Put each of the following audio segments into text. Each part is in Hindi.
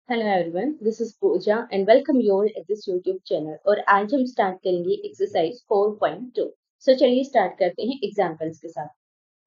Hello everyone, this is Pooja and welcome you all at this YouTube channel. और आज हम स्टार्ट करेंगे एक्सरसाइज 4.2। सो चलिए स्टार्ट करते हैं एग्जांपल्स के साथ।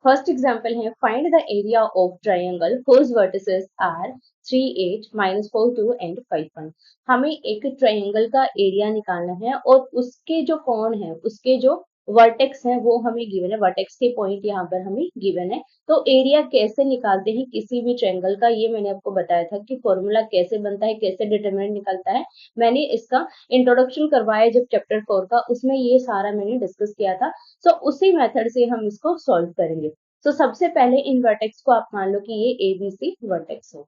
फर्स्ट एग्जांपल है, find the area of triangle whose vertices are 3, 8, -4, 2 and 5, 1। हमें एक ट्रायंगल का एरिया निकालना है और उसके जो कोण है, उसके जो वर्टेक्स हैं वो हमें गिवन है। वर्टेक्स के पॉइंट यहाँ पर हमें गिवन है। तो एरिया कैसे निकालते हैं किसी भी ट्रायंगल का, ये मैंने आपको बताया था कि फॉर्मूला कैसे बनता है, कैसे डिटरमिनेंट निकलता है। मैंने इसका इंट्रोडक्शन करवाया जब चैप्टर 4 का, उसमें ये सारा मैंने डिस्कस किया था। सो उसी मेथड से हम इसको सॉल्व करेंगे। तो सबसे पहले इन वर्टेक्स को आप मान लो कि ये ABC वर्टेक्स है।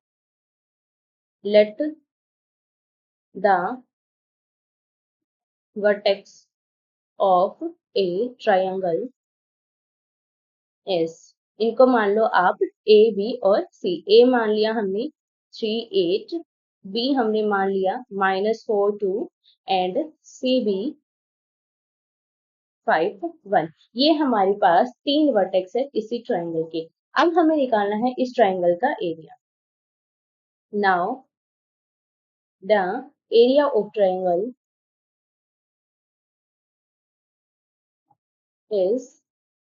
Let the vertex of A triangle S, इनको मान लो आप A, B और C। A मान लिया हमने 3, 8, B हमने मान लिया -4, 2 एंड C भी 5, 1। ये हमारे पास तीन वर्टेक्स है इसी ट्रायंगल के। अब हमें निकालना है इस ट्रायंगल का area. Now the area of triangle is,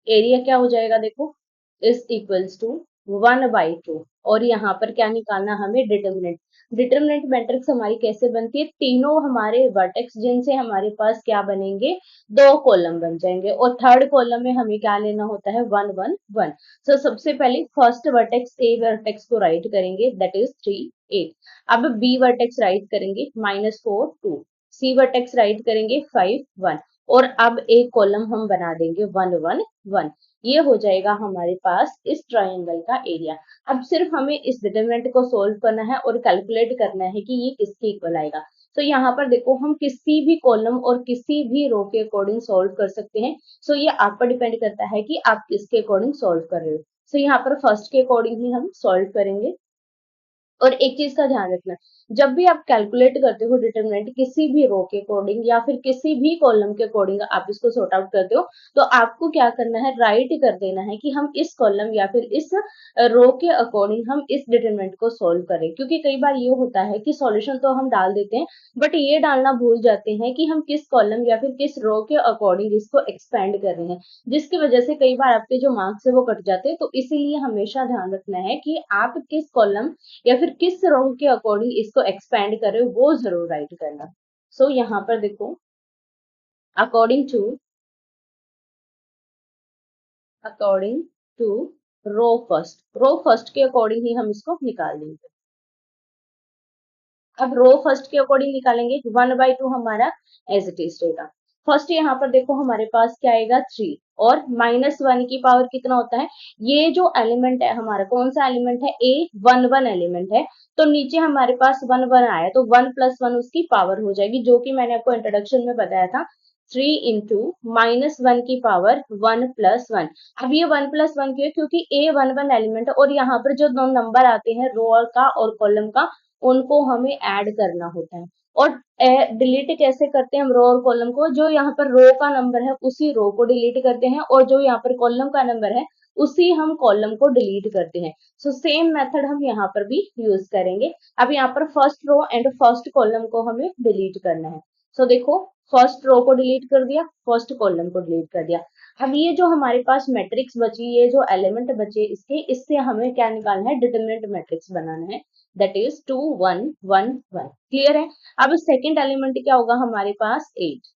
area क्या हो जाएगा देखो, इज इक्वल्स टू 1/2। और यहाँ पर क्या निकालना हमें, डिटरमिनेंट। डिटरमिनेंट मैट्रिक्स हमारी कैसे बनती है, तीनों हमारे वर्टेक्स जिनसे हमारे पास क्या बनेंगे, दो कॉलम बन जाएंगे। और थर्ड कॉलम में हमें क्या लेना होता है, 1, 1, 1। सो सबसे पहले फर्स्ट वर्टेक्स ए वर्टेक्स को राइट करेंगे, दैट इज 3, 8। अब बी वर्टेक्स राइट करेंगे -4, 2। सी वर्टेक्स राइट करेंगे 5, 1। और अब एक कॉलम हम बना देंगे 1, 1, 1। ये हो जाएगा हमारे पास इस ट्रायंगल का एरिया। अब सिर्फ हमें इस डिटरमिनेंट को सोल्व करना है और कैलकुलेट करना है कि ये किसके इक्वल आएगा। तो यहाँ पर देखो, हम किसी भी कॉलम और किसी भी रो के अकॉर्डिंग सोल्व कर सकते हैं। सो ये आप पर डिपेंड करता है कि आप किसके अकॉर्डिंग सोल्व कर रहे हो। सो यहाँ पर फर्स्ट के अकॉर्डिंग ही हम सोल्व करेंगे। और एक चीज का ध्यान रखना, जब भी आप कैलकुलेट करते हो डिटरमिनेंट किसी भी रो के अकॉर्डिंग या फिर किसी भी कॉलम के अकॉर्डिंग आप इसको सॉर्ट आउट करते हो, तो आपको क्या करना है, राइट कर देना है कि हम इस कॉलम या फिर इस रो के अकॉर्डिंग हम इस डिटरमिनेंट को सोल्व करें। क्योंकि कई बार ये होता है कि सॉल्यूशन तो हम डाल देते हैं, बट ये डालना भूल जाते हैं कि हम किस कॉलम या फिर किस रो के अकॉर्डिंग इसको एक्सपेंड कर रहे हैं, जिसकी वजह से कई बार आपके जो मार्क्स है वो कट जाते हैं। तो इसीलिए हमेशा ध्यान रखना है कि आप किस कॉलम या फिर किस रो के अकॉर्डिंग इसको एक्सपेंड करे, वो जरूर राइट करना। सो यहाँ पर देखो, according to according to row first के अकॉर्डिंग ही हम इसको निकाल देंगे। अब रो फर्स्ट के अकॉर्डिंग निकालेंगे, 1/2 हमारा एज इट इज रहेगा। फर्स्ट यहाँ पर देखो हमारे पास क्या आएगा, 3। और -1 की पावर कितना होता है, ये जो एलिमेंट है हमारा, कौन सा एलिमेंट है, ए 1, 1 एलिमेंट है। तो नीचे हमारे पास 1, 1 आया, तो 1 + 1 उसकी पावर हो जाएगी, जो कि मैंने आपको इंट्रोडक्शन में बताया था। 3 इंटू -1 की पावर 1 + 1। अब ये 1 + 1 क्यों, क्योंकि ए 1, 1 एलिमेंट है और यहाँ पर जो दो नंबर आते हैं रो का और कॉलम का, उनको हमें ऐड करना होता है। और डिलीट कैसे करते हैं हम रो और कॉलम को, जो यहाँ पर रो का नंबर है उसी रो को डिलीट करते हैं, और जो यहाँ पर कॉलम का नंबर है उसी हम कॉलम को डिलीट करते हैं। सो सेम मेथड हम यहाँ पर भी यूज करेंगे। अब यहाँ पर first row and first column को हमें डिलीट करना है। सो देखो, फर्स्ट रो को डिलीट कर दिया, फर्स्ट कॉलम को डिलीट कर दिया। अब ये जो हमारे पास मैट्रिक्स बची, ये जो एलिमेंट बचे इसके, इससे हमें क्या निकालना है, डिटरमिनेंट मैट्रिक्स बनाना है, दैट इज 2, 1, 1, 1। क्लियर है। अब सेकंड एलिमेंट क्या होगा हमारे पास, 8।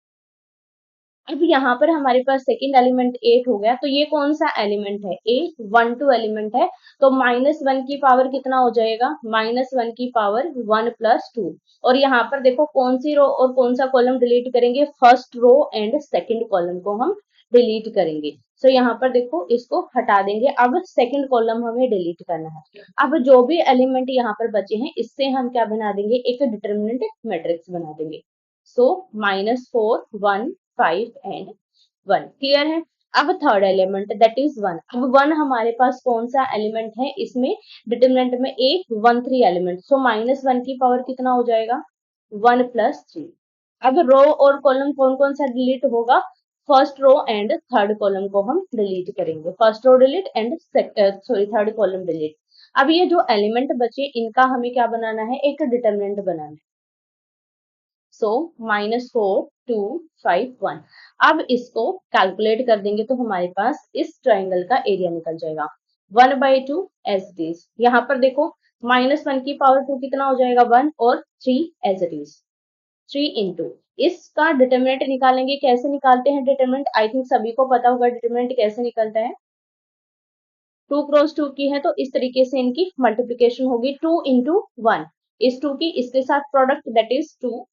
अब यहाँ पर हमारे पास सेकंड एलिमेंट 8 हो गया, तो ये कौन सा एलिमेंट है, ए 1, 2 एलिमेंट है। तो -1 की पावर कितना हो जाएगा, -1 की पावर 1 + 2। और यहाँ पर देखो कौन सी रो और कौन सा कॉलम डिलीट करेंगे, first row and second column को हम डिलीट करेंगे। सो यहाँ पर देखो इसको हटा देंगे, अब सेकंड कॉलम हमें डिलीट करना है। अब जो भी एलिमेंट यहाँ पर बचे हैं इससे हम क्या बना देंगे, एक डिटरमिनेंट मैट्रिक्स बना देंगे। सो -4, 1, 5 एंड 1। क्लियर है। अब थर्ड एलिमेंट दैट इज 1। अब 1 हमारे पास कौन सा एलिमेंट है, इसमें डिटरमिनेंट में एक 1, 3 एलिमेंट। सो -1 की पावर कितना हो जाएगा, 1 + 3। अब रो और कॉलम कौन कौन सा डिलीट होगा, first row and third column को हम डिलीट करेंगे। First row delete and third column delete. अब ये जो एलिमेंट बचे इनका हमें क्या बनाना है, एक डिटरमिनेंट बनाना है। सो -4, 2, 5, 1। अब इसको कैलकुलेट कर देंगे तो हमारे पास इस ट्राइंगल का एरिया निकल जाएगा 1/2 एज इट इज। यहाँ पर देखो -1 की पावर 2 कितना हो जाएगा 1 और 3 एज इट इज 3 इंटू इसका डिटरमिनेंट निकालेंगे। कैसे निकालते हैं डिटरमिनेंट, आई थिंक सभी को पता होगा डिटरमिनेंट कैसे निकलता है। 2 क्रॉस 2 की है तो इस तरीके से इनकी मल्टीप्लीकेशन होगी 2 इंटू 1। इस 2 की इसके साथ प्रोडक्ट दैट इज 2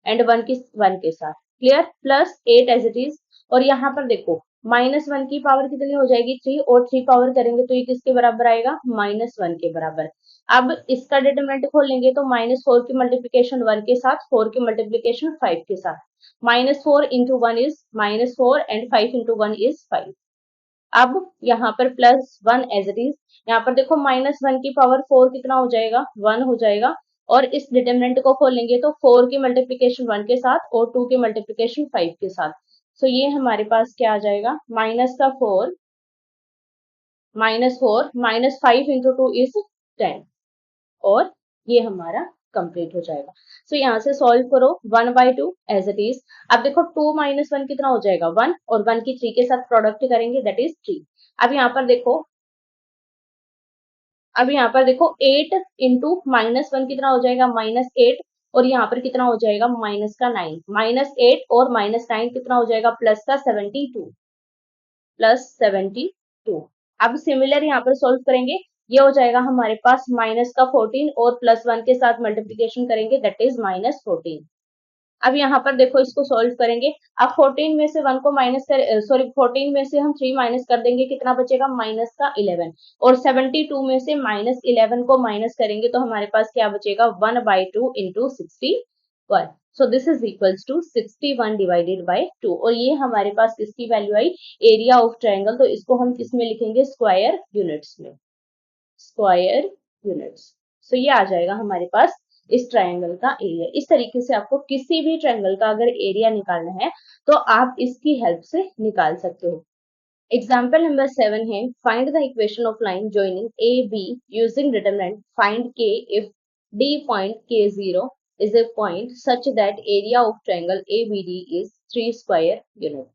एंड 1 की 1 के साथ, clear, plus 8 as it is. और यहाँ पर देखो -1 की पावर कितनी हो जाएगी 3 और 3 पावर करेंगे तो ये किसके बराबर आएगा -1 के बराबर। अब इसका डिटरमिनेंट खोलेंगे तो -4 की मल्टीप्लीकेशन 1 के साथ, 4 की मल्टीप्लीकेशन 5 के साथ, -4 into 1 is -4 and 5 into 1 is 5। अब यहाँ पर +1 एज इट इज। यहाँ पर देखो -1 की पावर 4 कितना हो जाएगा 1 हो जाएगा। और इस डिटरमिनेंट को खोलेंगे तो 4 की मल्टीप्लीकेशन 1 के साथ और 2 की मल्टीप्लीकेशन 5 के साथ। सो ये हमारे पास क्या आ जाएगा -4 -5 इंटू 2 इज 10 और ये हमारा कंप्लीट हो जाएगा। सो यहाँ से सॉल्व करो 1/2 एज इट इज। अब देखो 2 - 1 कितना हो जाएगा 1 और 1 की 3 के साथ प्रोडक्ट करेंगे दैट इज 3। अब यहाँ पर देखो 8 इंटू -1 कितना हो जाएगा -8 और यहाँ पर कितना हो जाएगा माइनस का 9, -8 और -9 कितना हो जाएगा प्लस का 72, +72। अब सिमिलर यहाँ पर सोल्व करेंगे, ये हो जाएगा हमारे पास माइनस का 14 और +1 के साथ मल्टीप्लीकेशन करेंगे दैट इज -14। अब यहाँ पर देखो इसको सॉल्व करेंगे। अब 14 में से 1 को माइनस कर, सॉरी 14 में से हम 3 माइनस कर देंगे, कितना बचेगा माइनस का 11 और 72 में से -11 को माइनस करेंगे तो हमारे पास क्या बचेगा 1/2 into 61। So this is equals to 61 divided by 2 और ये हमारे पास किसकी वैल्यू आई, एरिया ऑफ ट्राइंगल। तो इसको हम किस में लिखेंगे, स्क्वायर यूनिट्स में, स्क्वायर यूनिट्स। सो ये आ जाएगा हमारे पास इस ट्रायंगल का एरिया। इस तरीके से आपको किसी भी ट्रायंगल का अगर एरिया निकालना है तो आप इसकी हेल्प से निकाल सकते हो। एग्जाम्पल नंबर 7 है, find the equation of line joining A B using determinant find K if D point K0 is a point such that area of triangle ABD is 3 square unit।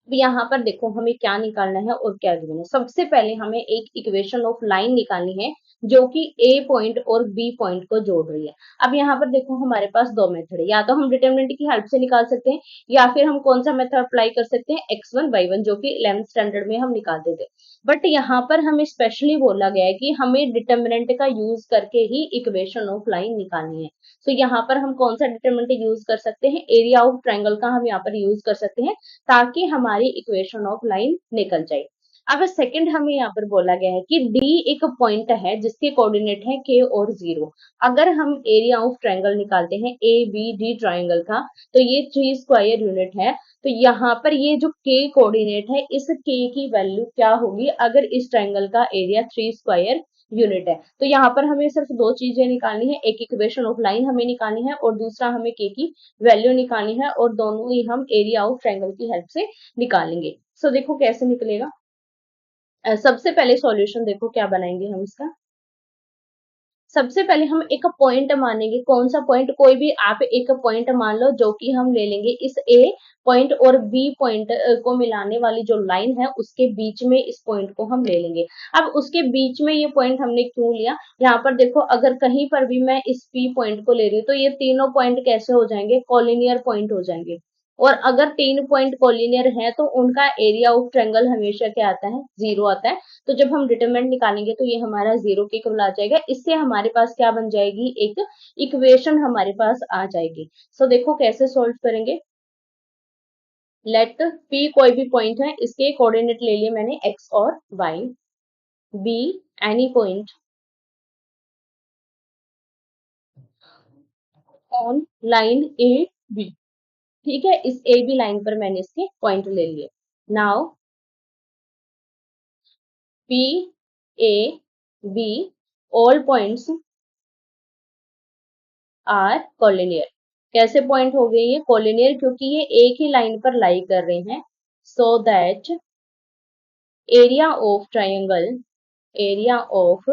अब यहाँ पर देखो हमें क्या निकालना है और क्या गिवन है। सबसे पहले हमें एक इक्वेशन ऑफ लाइन निकालनी है जो कि ए पॉइंट और बी पॉइंट को जोड़ रही है। अब यहाँ पर देखो हमारे पास दो मेथड है, या तो हम डिटरमिनेंट की हेल्प से निकाल सकते हैं या फिर हम कौन सा मेथड अप्लाई कर सकते हैं x1 y1 जो कि 11th स्टैंडर्ड में हम निकालते थे। बट यहाँ पर हमें स्पेशली बोला गया है कि हमें डिटरमिनेंट का यूज करके ही इक्वेशन ऑफ लाइन निकालनी है। तो यहाँ पर हम कौन सा डिटरमिनेंट यूज कर सकते हैं, एरिया ऑफ ट्रायंगल का हम यहाँ पर यूज कर सकते हैं ताकि हमारी इक्वेशन ऑफ लाइन निकल जाए। अब सेकंड हमें यहाँ पर बोला गया है कि D एक पॉइंट है जिसके कोऑर्डिनेट है K और 0। अगर हम एरिया ऑफ ट्रायंगल निकालते हैं ABD ट्रायंगल का तो ये 3 स्क्वायर यूनिट है। तो यहाँ पर ये जो K कोऑर्डिनेट है इस K की वैल्यू क्या होगी अगर इस ट्रायंगल का एरिया 3 स्क्वायर यूनिट है। तो यहाँ पर हमें सिर्फ दो चीजें निकालनी है, एक इक्वेशन ऑफ लाइन हमें निकालनी है और दूसरा हमें K की वैल्यू निकालनी है और दोनों ही हम एरिया ऑफ ट्रायंगल की हेल्प से निकालेंगे। सो देखो कैसे निकलेगा। सबसे पहले सॉल्यूशन देखो क्या बनाएंगे हम इसका। सबसे पहले हम एक पॉइंट मानेंगे, कौन सा पॉइंट, कोई भी आप एक पॉइंट मान लो जो कि हम ले लेंगे इस ए पॉइंट और बी पॉइंट को मिलाने वाली जो लाइन है उसके बीच में इस पॉइंट को हम ले लेंगे। अब उसके बीच में ये पॉइंट हमने क्यों लिया, यहाँ पर देखो अगर कहीं पर भी मैं इस पी पॉइंट को ले रही हूँ तो ये तीनों पॉइंट कैसे हो जाएंगे, कॉलिनियर पॉइंट हो जाएंगे। और अगर 3 पॉइंट कॉलिनियर है तो उनका एरिया ऑफ ट्रायंगल हमेशा क्या आता है, 0 आता है। तो जब हम डिटरमिनेंट निकालेंगे तो ये हमारा 0 के इक्वल आ जाएगा। इससे हमारे पास क्या बन जाएगी, एक इक्वेशन हमारे पास आ जाएगी। सो देखो कैसे सॉल्व करेंगे। लेट P कोई भी पॉइंट है, इसके कोऑर्डिनेट ले लिए मैंने x और y, B any point on line A B. ठीक है, इस ए बी लाइन पर मैंने इसके पॉइंट ले लिए। Now P A B all points are collinear. कैसे पॉइंट हो गए ये कॉलिनियर, क्योंकि ये एक ही लाइन पर लाई कर रहे हैं। So that area of triangle, area of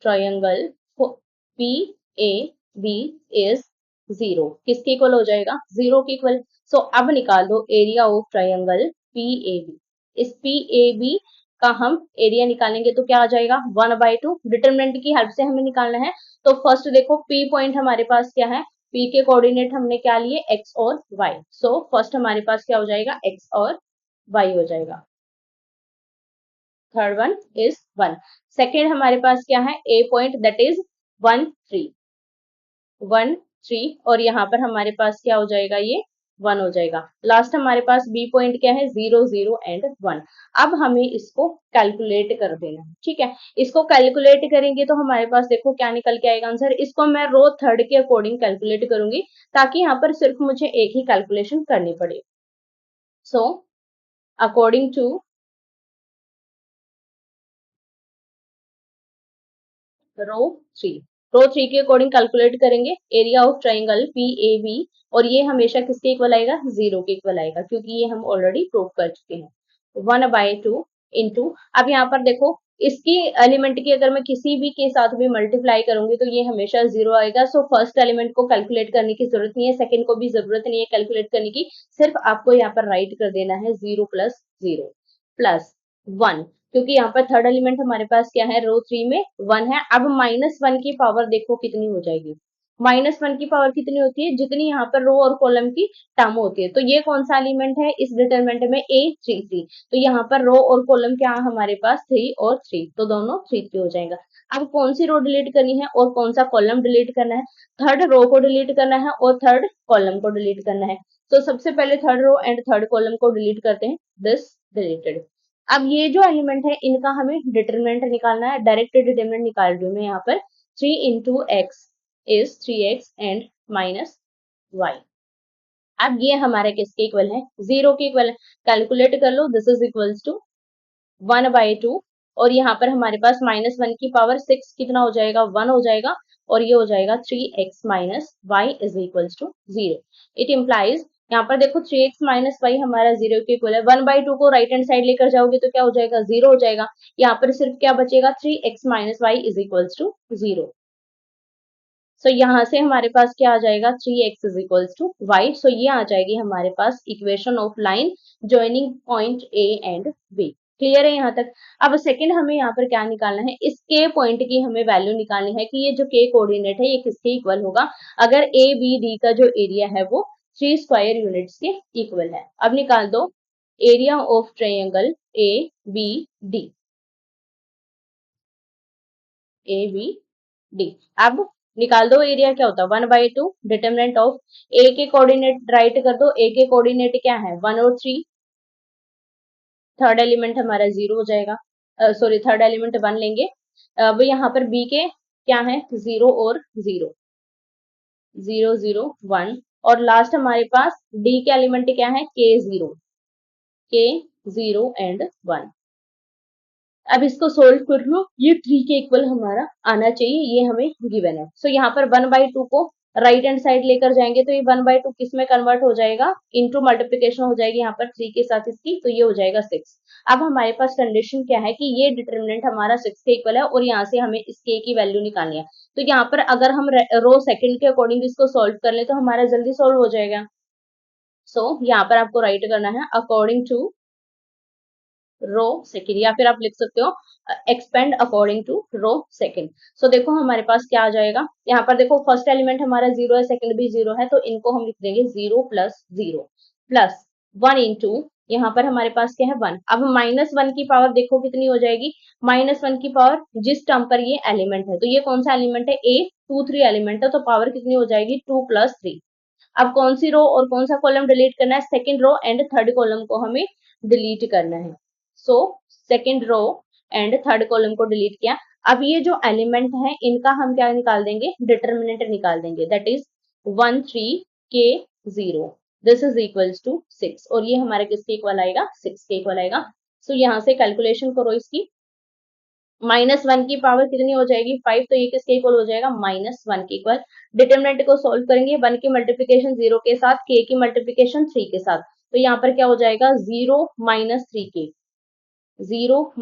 triangle P A B is 0, किसके इक्वल हो जाएगा? 0 के इक्वल। सो अब निकाल दो area of triangle P A B. इस पी ए बी का हम एरिया निकालेंगे तो क्या आ जाएगा? 1/2। डिटरमिनेंट की हेल्प से हमें निकालना है। तो फर्स्ट देखो पी पॉइंट हमारे पास क्या है, पी के कोऑर्डिनेट हमने क्या लिए? एक्स और वाई। सो फर्स्ट हमारे पास क्या हो जाएगा? एक्स और वाई हो जाएगा। Third one is 1। सेकेंड हमारे पास क्या है? ए पॉइंट दैट इज 1 3 1 3 और यहाँ पर हमारे पास क्या हो जाएगा? ये 1 हो जाएगा। लास्ट हमारे पास बी पॉइंट क्या है? 0 0 एंड 1। अब हमें इसको कैलकुलेट कर देना है, ठीक है। इसको कैलकुलेट करेंगे तो हमारे पास देखो क्या निकल के आएगा आंसर। इसको मैं रो थर्ड के अकॉर्डिंग कैलकुलेट करूंगी ताकि यहाँ पर सिर्फ मुझे एक ही कैलकुलेशन करनी पड़े। So according to row three, row three के अकॉर्डिंग कैलकुलेट करेंगे area of triangle P A B, और ये हमेशा किसके इक्वल आएगा? 0 के इक्वल आएगा, क्योंकि ये हम ऑलरेडी प्रूव कर चुके हैं। 1/2 इंटू, अब यहाँ पर देखो इसकी एलिमेंट की अगर मैं किसी भी के साथ भी मल्टीप्लाई करूंगी तो ये हमेशा 0 आएगा। सो फर्स्ट एलिमेंट को कैलकुलेट करने की जरूरत नहीं है, सेकंड को भी जरूरत नहीं है कैलकुलेट करने की, सिर्फ आपको यहाँ पर राइट कर देना है 0 + 0 + 1, क्योंकि यहाँ पर थर्ड एलिमेंट हमारे पास क्या है? रो थ्री में 1 है। अब -1 की पावर देखो कितनी हो जाएगी? -1 की पावर कितनी होती है? जितनी यहाँ पर रो और कॉलम की टर्म होती है। तो ये कौन सा एलिमेंट है इस डिटरमिनेंट में? A3 3। तो यहाँ पर रो और कॉलम क्या है हमारे पास? 3 और 3, तो दोनों 3 3 हो जाएगा। अब कौन सी रो डिलीट करनी है और कौन सा कॉलम डिलीट करना है? थर्ड रो को डिलीट करना है और थर्ड कॉलम को डिलीट करना है। तो सबसे पहले third row and third column को डिलीट करते हैं। This deleted. अब ये जो एलिमेंट है इनका हमें डिटरमिनेंट निकालना है। डायरेक्ट डिटरमिनेंट निकाल रही हूँ मैं यहाँ पर। 3 × x is 3x and -y। अब ये हमारे किसके इक्वल है? 0 के इक्वल है। कैलकुलेट कर लो। दिस इज इक्वल्स टू 1/2 और यहाँ पर हमारे पास -1 की पावर 6 कितना हो जाएगा? 1 हो जाएगा और ये हो जाएगा 3x - y is equals to 0। It implies, यहाँ पर देखो 3x - y हमारा 0 के इक्वल है। 1/2 को राइट हैंड साइड लेकर जाओगे तो क्या हो जाएगा? 0 हो जाएगा। यहाँ पर सिर्फ क्या बचेगा? 3x - y is equals to 0। So यहाँ से हमारे पास क्या आ जाएगा? 3x is equals to y। So ये आ जाएगी हमारे पास equation of line joining point A and B। Clear है यहाँ तक? अब सेकंड हमें यहाँ पर क्या निकालना है? इस k पॉइंट की हमें वैल्यू निकालनी है कि ये जो k कोऑर्डिनेट है ये किसके इक्वल होगा अगर ए बी डी का जो एरिया है वो 3 स्क्वायर यूनिट्स के इक्वल है। अब निकाल दो area of triangle A B D. A B D. अब निकाल दो एरिया क्या होता है? 1/2 डिटरमिनेंट ऑफ ए के कोऑर्डिनेट राइट कर दो। ए के कोऑर्डिनेट क्या है? 1 और 3। थर्ड एलिमेंट हमारा 0 हो जाएगा। सॉरी, थर्ड एलिमेंट 1 लेंगे। अब यहाँ पर बी के क्या है? 0 और 0, 0 0 1 और लास्ट हमारे पास डी के एलिमेंट क्या है? k0, k0 and 1। अब इसको सोल्व कर लो। ये 3 के इक्वल हमारा आना चाहिए, ये हमें गिवन है। सो यहाँ पर 1/2 को राइट हैंड साइड लेकर जाएंगे तो ये 1/2 किस में कन्वर्ट हो जाएगा? इनटू मल्टीप्लिकेशन हो जाएगी यहाँ पर 3 के साथ इसकी, तो ये हो जाएगा 6। अब हमारे पास कंडीशन क्या है कि ये डिटरमिनेंट हमारा 6 के इक्वल है और यहाँ से हमें इस k की वैल्यू निकालनी है। तो यहाँ पर अगर हम रो सेकंड के अकॉर्डिंग इसको सोल्व कर ले तो हमारा जल्दी सोल्व हो जाएगा। सो यहाँ पर आपको राइट करना है अकॉर्डिंग टू रो सेकंड, या फिर आप लिख सकते हो expand according to row second. So देखो हमारे पास क्या आ जाएगा? यहाँ पर देखो फर्स्ट एलिमेंट हमारा 0 है, सेकंड भी 0 है, तो इनको हम लिख देंगे 0 + 0 + 1 इंटू, यहाँ पर हमारे पास क्या है? 1। अब -1 की पावर देखो कितनी हो जाएगी? -1 की पावर जिस टर्म पर ये एलिमेंट है, तो ये कौन सा एलिमेंट है? A23 एलिमेंट है, तो पावर कितनी हो जाएगी? 2 + 3। अब कौन सी रो और कौन सा कॉलम डिलीट करना है? Second row and third column को हमें डिलीट करना है। So second row and third column को डिलीट किया। अब ये जो एलिमेंट है इनका हम क्या निकाल देंगे? डिटरमिनेंट निकाल देंगे। That is 1 3 k0 this is equals to 6 और ये हमारे किसके इक्वल आएगा? 6 के इक्वल आएगा। सो यहाँ से कैलकुलेशन करो इसकी। -1 की पावर कितनी हो जाएगी? 5, तो ये किसके इक्वल हो जाएगा? -1 के इक्वल। डिटरमिनेंट को सोल्व करेंगे 1 की मल्टीप्लिकेशन 0 के साथ, k की मल्टीप्लिकेशन 3 के साथ, तो यहाँ पर क्या हो जाएगा? 0 - 3k, 0 -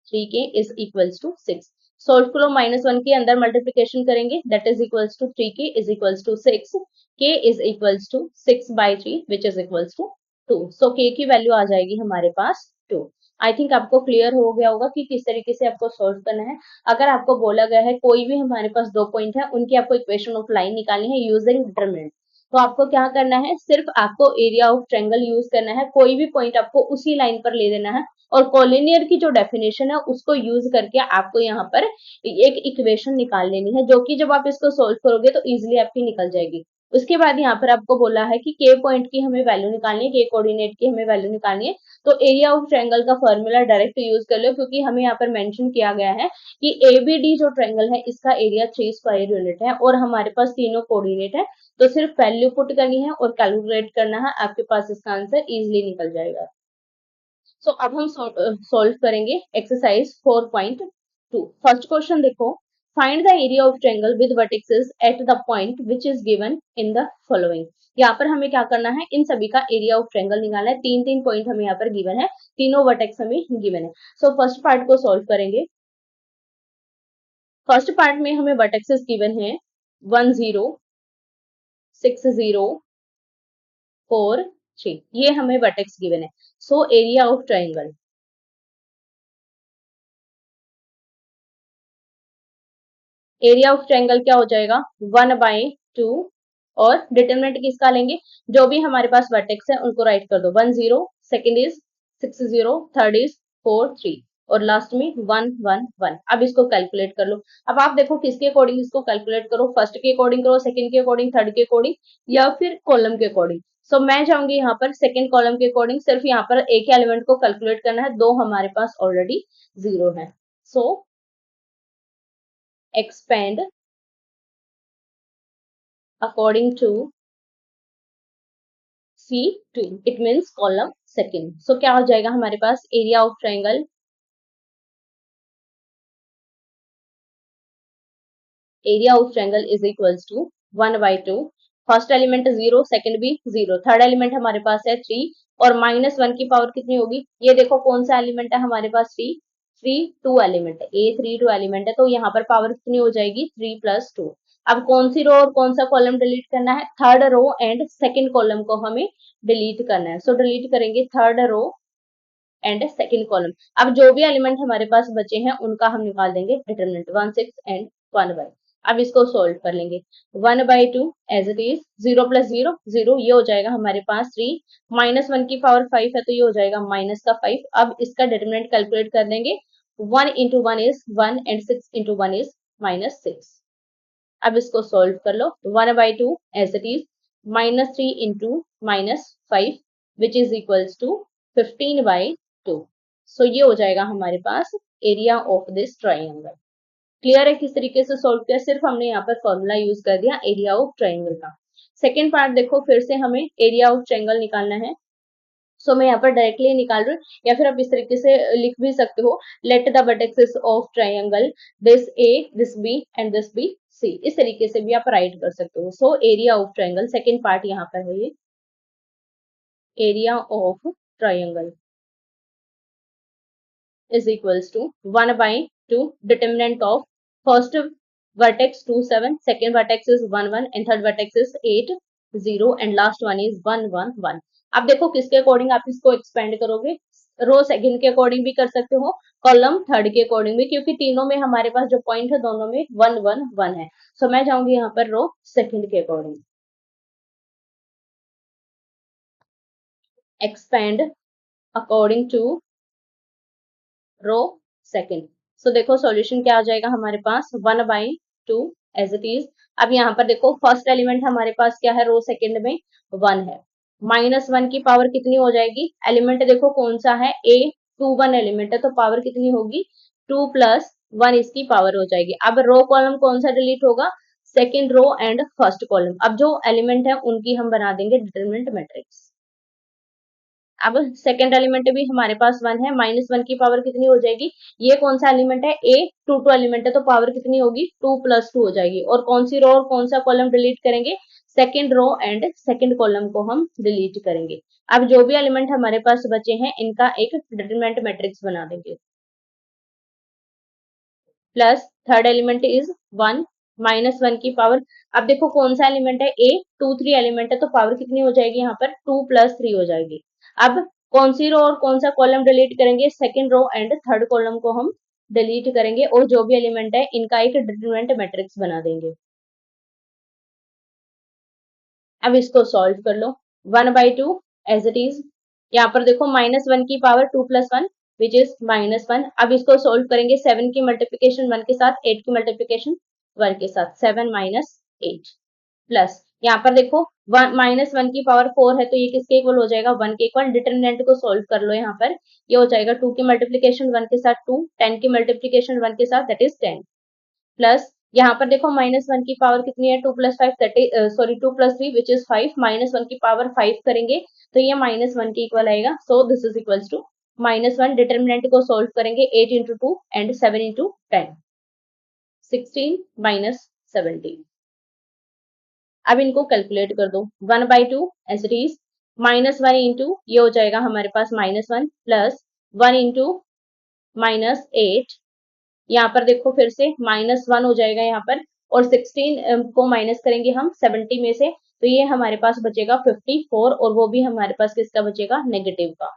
3k is equals to 6। Solve करो, -1 के अंदर मल्टीप्लीकेशन करेंगे, that is equals to 3k is equals to 6, k is equals to 6/3 which is equals to 2। So k की वैल्यू आ जाएगी हमारे पास 2। आई थिंक आपको क्लियर हो गया होगा कि किस तरीके से आपको सोल्व करना है। अगर आपको बोला गया है कोई भी हमारे पास दो पॉइंट है, उनकी आपको इक्वेशन ऑफ लाइन निकालनी है यूजिंग डिटरमिनेंट, तो आपको क्या करना है, सिर्फ आपको एरिया ऑफ ट्रायंगल यूज करना है, कोई भी पॉइंट आपको उसी लाइन पर ले लेना है और कोलिनियर की जो डेफिनेशन है उसको यूज करके आपको यहाँ पर एक इक्वेशन निकाल लेनी है, जो कि जब आप इसको सोल्व करोगे तो इजिली आपकी निकल जाएगी। उसके बाद यहाँ पर आपको बोला है कि के पॉइंट की हमें वैल्यू निकालनी है, के कोऑर्डिनेट की हमें वैल्यू निकालनी है, तो एरिया ऑफ ट्रायंगल का फॉर्मूला डायरेक्ट यूज कर लो, क्योंकि हमें यहाँ पर मेंशन किया गया है कि एबीडी जो ट्रायंगल है इसका एरिया 3 स्क्वायर यूनिट है और हमारे पास तीनों कोऑर्डिनेट है, तो सिर्फ वैल्यू पुट करनी है और कैलकुलेट करना है, आपके पास इसका आंसर इजिली निकल जाएगा। सो अब हम सॉल्व करेंगे एक्सरसाइज 4.2। फर्स्ट क्वेश्चन देखो, find the area of triangle with vertices at the point which is given in the following. यहाँ पर हमें क्या करना है, इन सभी का एरिया ऑफ ट्रायंगल निकालना है। तीन तीन पॉइंट हमें यहाँ पर गिवन है, तीनों वर्टेक्स हमें गिवन है। सो फर्स्ट पार्ट को सॉल्व करेंगे। फर्स्ट पार्ट में हमें वर्टेक्सेस गिवन है 1 0 6 0 4 3, ये हमें वर्टेक्स गिवन है। सो area of triangle, area of triangle क्या हो जाएगा 1/2 और डिटरमिनेंट किसका लेंगे, जो भी हमारे पास वर्टेक्स है उनको राइट कर दो। 1 0, सेकंड इज 6 0, थर्ड इज 4 3 और लास्ट में 1 1 1। अब इसको कैलकुलेट कर लो। अब आप देखो किसके अकॉर्डिंग इसको कैलकुलेट करो, फर्स्ट के अकॉर्डिंग करो, सेकंड के अकॉर्डिंग, थर्ड के अकॉर्डिंग, या फिर कॉलम के अकॉर्डिंग। सो मैं जाऊंगी यहाँ पर सेकंड कॉलम के अकॉर्डिंग, सिर्फ यहाँ पर एक एलिमेंट को कैलकुलेट करना है, दो हमारे पास ऑलरेडी 0 है। सो expand according to C2, it means column second। so क्या हो जाएगा हमारे पास area of triangle, area of triangle is equals to 1/2। First element 0, second भी 0, थर्ड एलिमेंट हमारे पास है 3 और -1 की पावर कितनी होगी, ये देखो कौन सा एलिमेंट है हमारे पास 3, 3 2 एलिमेंट है, A 3 2 एलिमेंट है, तो यहाँ पर पावर कितनी हो जाएगी 3 + 2। अब कौन सी रो और कौन सा कॉलम डिलीट करना है, third row and second column को हमें डिलीट करना है। सो डिलीट करेंगे third row and second column. अब जो भी एलिमेंट हमारे पास बचे हैं उनका हम निकाल देंगे डिटरमिनेंट 1 6 एंड 1 1। अब इसको सोल्व कर लेंगे। 1/2 एज इट इज, 0 + 0 0, ये हो जाएगा हमारे पास 3, -1 की पावर 5 है तो ये हो जाएगा माइनस का 5। अब इसका डिटरमिनेंट कैलकुलेट कर देंगे, 1 × 1 इज 1 एंड 6 × 1 इज -6। अब इसको सोल्व कर लो। 1/2 as it is, -3 × -5 which is equals to 15/2। So ये हो जाएगा हमारे पास area of this triangle. Clear है किस तरीके से सोल्व किया, सिर्फ हमने यहाँ पर फॉर्मूला यूज कर दिया एरिया ऑफ ट्रायंगल का। सेकेंड पार्ट देखो, फिर से हमें एरिया ऑफ ट्रायंगल निकालना है। सो मैं यहाँ पर डायरेक्टली निकाल रही हूँ, या फिर आप इस तरीके से लिख भी सकते हो, let the vertexes of triangle this A, this B and this B C, इस तरीके से भी आप राइट कर सकते हो। So area of triangle, second part यहाँ पर है ये, area of triangle is equals to 1/2 determinant of first vertex 2 7, second vertex is 1 1 and third vertex is 8 0 and last one is 1 1 1। अब देखो किसके अकॉर्डिंग आप इसको एक्सपेंड करोगे, रो सेकंड के अकॉर्डिंग भी कर सकते हो, कॉलम थर्ड के अकॉर्डिंग भी, क्योंकि तीनों में हमारे पास जो पॉइंट है दोनों में 1 1 1 है। सो मैं जाऊंगी यहाँ पर रो सेकंड के according, expand according to row second. So देखो सॉल्यूशन क्या आ जाएगा हमारे पास 1/2 एज इट इज। अब यहाँ पर देखो फर्स्ट एलिमेंट हमारे पास क्या है, रो सेकंड में 1 है, -1 की पावर कितनी हो जाएगी, एलिमेंट देखो कौन सा है, A21 एलिमेंट है, तो पावर कितनी होगी 2 + 1 इसकी पावर हो जाएगी। अब रो कॉलम कौन सा डिलीट होगा, second row and first column. अब जो एलिमेंट है उनकी हम बना देंगे डिटरमिनेंट मैट्रिक्स। अब सेकेंड एलिमेंट भी हमारे पास 1 है, -1 की पावर कितनी हो जाएगी, ये कौन सा एलिमेंट है, A22 एलिमेंट है, तो पावर कितनी होगी 2 + 2 हो जाएगी। और कौन सी रो और कौन सा कॉलम डिलीट करेंगे, second row and second column को हम डिलीट करेंगे। अब जो भी एलिमेंट हमारे पास बचे हैं इनका एक डिटरमिनेंट मैट्रिक्स बना देंगे। Plus third element is 1 minus 1 की पावर, अब देखो कौन सा एलिमेंट है, ए 2 3 एलिमेंट है तो पावर कितनी हो जाएगी यहाँ पर 2 प्लस 3 हो जाएगी। अब कौन सी रो और कौन सा कॉलम डिलीट करेंगे, second row and third column को हम डिलीट करेंगे और जो भी एलिमेंट है इनका एक डिटरमिनेंट मैट्रिक्स बना देंगे। अब इसको सॉल्व कर लो, 1/2 एज इट इज, यहाँ पर देखो माइनस 1 की पावर 2 प्लस 1 विच इज -1। अब इसको सोल्व करेंगे 7 की मल्टीप्लीकेशन 1 के साथ, 8 की मल्टीप्लीकेशन 1 के साथ, 7 माइनस 8 प्लस यहाँ पर देखो -1 की पावर 4 है तो ये किसके इक्वल हो जाएगा, 1 के इक्वल। डिटरमिनेंट को सोल्व कर लो, यहाँ पर ये हो जाएगा 2 की मल्टीप्लीकेशन 1 के साथ 2, 10 की मल्टीप्लीकेशन 1 के साथ दैट इज 10 प्लस यहाँ पर देखो -1 की पावर कितनी है, 2 plus 5 that is sorry 2 plus 3 which is 5, -1 की पावर 5 करेंगे तो ये -1 के इक्वल आएगा। So this is equals to -1। Determinant को सोल्व करेंगे 8 इंटू 2 एंड 7 इंटू 10, 16 माइनस 17। अब इनको कैलकुलेट कर दो, 1/2 एज इट इज, -1 इंटू ये हो जाएगा हमारे पास -1 प्लस 1 इंटू -8, यहाँ पर देखो फिर से -1 हो जाएगा यहाँ पर, और 16 को माइनस करेंगे हम 70 में से तो ये हमारे पास बचेगा 54 और वो भी हमारे पास किसका बचेगा, नेगेटिव का।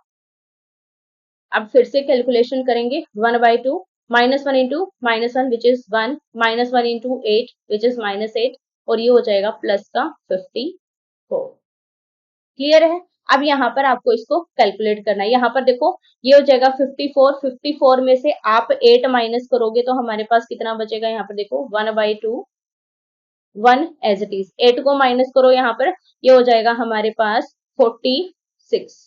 अब फिर से कैलकुलेशन करेंगे, 1/2 -1 into -1 which is 1, -1 into 8 which is -8 और ये हो जाएगा प्लस का 54। क्लियर है। अब यहाँ पर आपको इसको कैलकुलेट करना है, यहाँ पर देखो ये हो जाएगा 54, 54 में से आप 8 माइनस करोगे तो हमारे पास कितना बचेगा, यहाँ पर देखो 1/2, 1 एज इट इज, 8 को माइनस करो यहाँ पर, ये हो जाएगा हमारे पास 46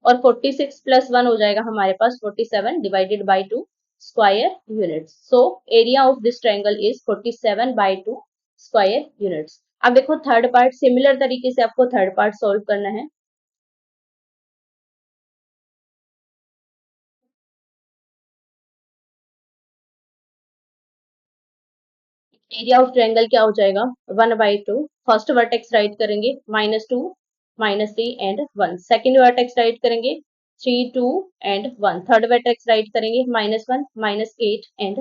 और 46 प्लस 1 हो जाएगा हमारे पास 47 divided by 2 square units. So area of this triangle is 47/2 square units. अब देखो थर्ड पार्ट, सिमिलर तरीके से आपको थर्ड पार्ट सोल्व करना है। एरिया ऑफ ट्रायंगल क्या हो जाएगा, 1/2, फर्स्ट वर्टेक्स राइट करेंगे -2 -3 एंड 1, सेकेंड वर्टेक्स राइट करेंगे 3 2 एंड 1, थर्ड वर्टेक्स राइट करेंगे -1 -8 एंड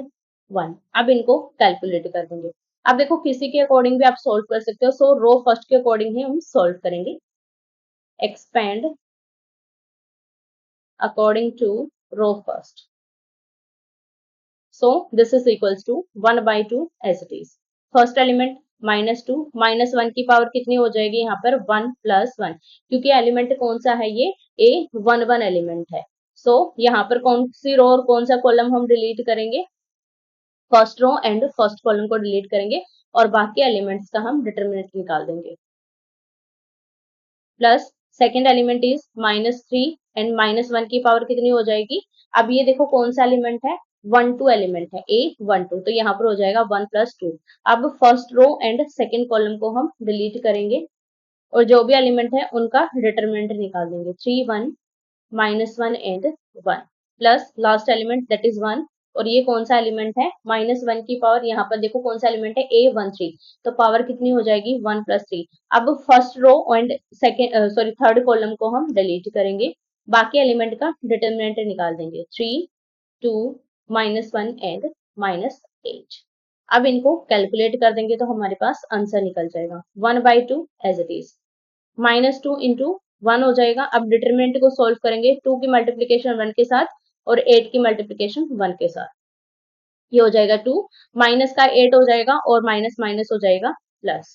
1। अब इनको कैलकुलेट कर देंगे। अब देखो किसी के अकॉर्डिंग भी आप सोल्व कर सकते हो, सो रो फर्स्ट के अकॉर्डिंग ही हम सोल्व करेंगे। Expand according to row first, so this is equals to 1/2 as it is। First element -2, -1 की पावर कितनी हो जाएगी यहाँ पर 1 प्लस 1, क्योंकि एलिमेंट कौन सा है ये, ए 1 एलिमेंट है। सो यहाँ पर कौन सी रो और कौन सा कॉलम हम डिलीट करेंगे, first row and first column को डिलीट करेंगे और बाकी एलिमेंट्स का हम डिटरमिनेंट निकाल देंगे। Plus second element is -3 and -1 की पावर कितनी हो जाएगी, अब ये देखो कौन सा एलिमेंट है, 1 2 एलिमेंट है, ए 1 2 तो यहाँ पर हो जाएगा 1 प्लस 2। अब first row and second column को हम डिलीट करेंगे और जो भी एलिमेंट है उनका डिटरमिनेंट निकाल देंगे, 3 1 -1 and 1 plus last element that is 1, और ये कौन सा एलिमेंट है, -1 की पावर यहाँ पर देखो कौन सा एलिमेंट है, A13 तो पावर कितनी हो जाएगी 1 प्लस 3। अब first row and second sorry third column को हम डिलीट करेंगे, बाकी एलिमेंट का डिटरमिनेंट निकाल देंगे, 3 2 -1 एंड -8। अब इनको कैलकुलेट कर देंगे तो हमारे पास आंसर निकल जाएगा 1/2 एज इट इज, -2 इंटू 1 हो जाएगा। अब डिटरमिनेंट को सोल्व करेंगे, 2 की मल्टीप्लीकेशन 1 के साथ और 8 की मल्टीप्लीकेशन 1 के साथ, ये हो जाएगा 2, माइनस का 8 हो जाएगा और माइनस माइनस हो जाएगा प्लस,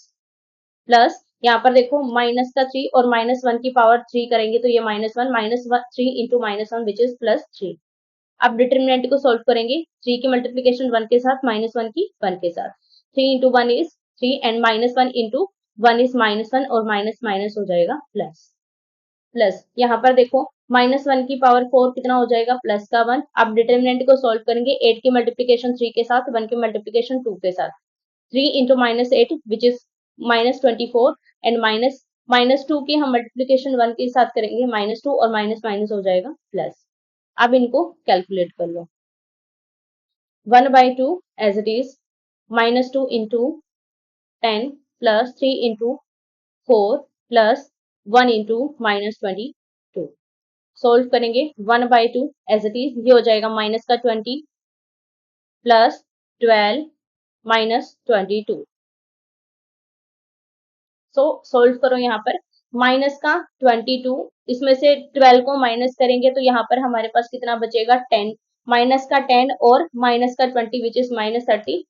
प्लस यहाँ पर देखो माइनस का 3 और -1 की पावर 3 करेंगे तो ये -1 -3 इंटू -1 विच इज +3। अब डिटरमिनेंट को सोल्व करेंगे, 3 की मल्टीप्लीकेशन 1 के साथ, -1 की 1 के साथ, 3 into 1 is 3 and -1 into 1 is -1 और माइनस माइनस हो जाएगा प्लस, प्लस यहाँ पर देखो -1 की पावर 4 कितना हो जाएगा, प्लस का 1। अब डिटरमिनेंट को सोल्व करेंगे, 8 की मल्टीप्लीकेशन 3 के साथ, 1 की मल्टीप्लीकेशन 2 के साथ, 3 इंटू -8 विच इज -24 एंड -2 की हम मल्टीप्लीकेशन 1 के साथ करेंगे, -2 और माइनस माइनस हो जाएगा प्लस। अब इनको कैलकुलेट कर लो, 1/2 as it is, -2 into 10 plus 3 into 4 plus 1 into -22। Solve करेंगे, 1/2 एज इट इज, ये हो जाएगा माइनस का 20 प्लस 12 माइनस 22। सो सोल्व करो यहाँ पर, माइनस का 22, इसमें से 12 को माइनस करेंगे तो यहाँ पर हमारे पास कितना बचेगा 10, माइनस का 10 और माइनस का 20 विच इज -30,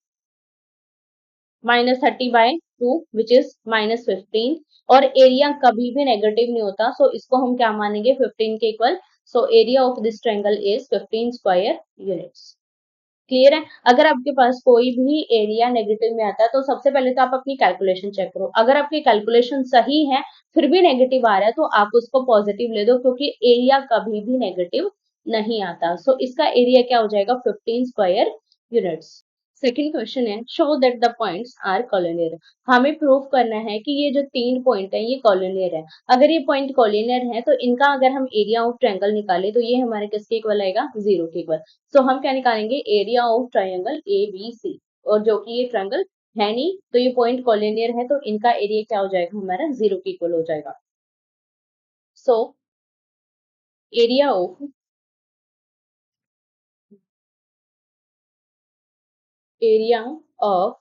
-30/2 विच इज -15। और एरिया कभी भी नेगेटिव नहीं होता, सो इसको हम क्या मानेंगे 15 के equal. So area of this triangle is 15 square units. Clear है। अगर आपके पास कोई भी एरिया नेगेटिव में आता है तो सबसे पहले तो आप अपनी कैलकुलेशन चेक करो, अगर आपकी कैलकुलेशन सही है फिर भी नेगेटिव आ रहा है तो आप उसको पॉजिटिव ले दो, क्योंकि एरिया कभी भी नेगेटिव नहीं आता। सो इसका एरिया क्या हो जाएगा 15 स्क्वायर यूनिट्स। सेकेंड क्वेश्चन है, show that the points are collinear. हमें प्रूव करना है कि ये जो 3 पॉइंट है ये कॉलिनियर है। अगर ये पॉइंट कॉलिनियर है तो इनका अगर हम एरिया ऑफ ट्रायंगल निकाले तो ये हमारे किसके इक्वल आएगा 0 के इक्वल। सो हम क्या निकालेंगे एरिया ऑफ ट्रायंगल ABC, और जो कि ये ट्रायंगल है नहीं तो ये पॉइंट कॉलिनियर है तो इनका एरिया क्या हो जाएगा हमारा 0 के इक्वल हो जाएगा। सो area of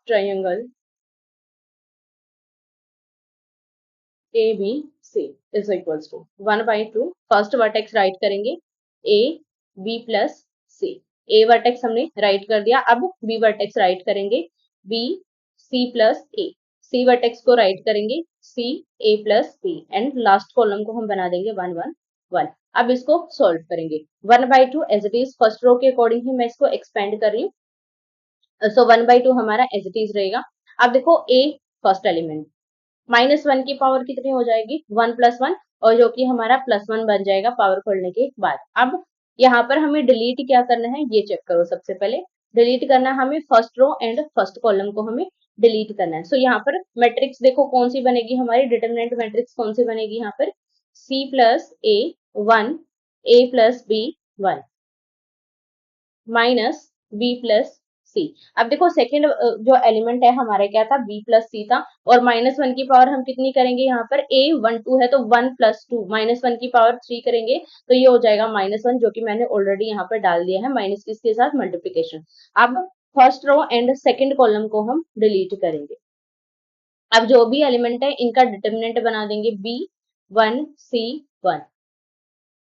triangle ABC is equals to 1/2, first vertex write करेंगे A B plus C। A vertex हमने राइट कर दिया, अब B वर्टेक्स राइट करेंगे B C plus A। C vertex को राइट करेंगे C A plus B, and last column को हम बना देंगे 1 1 1। अब इसको सॉल्व करेंगे 1/2 as it is, first row के अकॉर्डिंग ही मैं इसको एक्सपेंड कर रही हूँ। सो 1/2 हमारा एज इट इज रहेगा। अब देखो A फर्स्ट एलिमेंट, -1 की पावर कितनी हो जाएगी 1 + 1, और जो कि हमारा +1 बन जाएगा पावर खोलने के बाद। अब यहाँ पर हमें डिलीट क्या करना है ये चेक करो। सबसे पहले डिलीट करना है हमें first row and first column को हमें डिलीट करना है। सो यहाँ पर मैट्रिक्स देखो कौन सी बनेगी हमारी, डिटरमिनेंट मैट्रिक्स कौन सी बनेगी यहाँ पर, C + A 1 A + B 1 minus B plus C। अब देखो सेकेंड जो एलिमेंट है हमारा क्या था B प्लस C था, और -1 की पावर हम कितनी करेंगे यहाँ पर A 1 2 है तो 1 + 2, -1 की पावर 3 करेंगे तो ये हो जाएगा -1, जो कि मैंने ऑलरेडी यहाँ पर डाल दिया है माइनस किसके साथ मल्टीप्लीकेशन। अब first row and second column को हम डिलीट करेंगे। अब जो भी एलिमेंट है इनका डिटर्मिनेंट बना देंगे B 1 C 1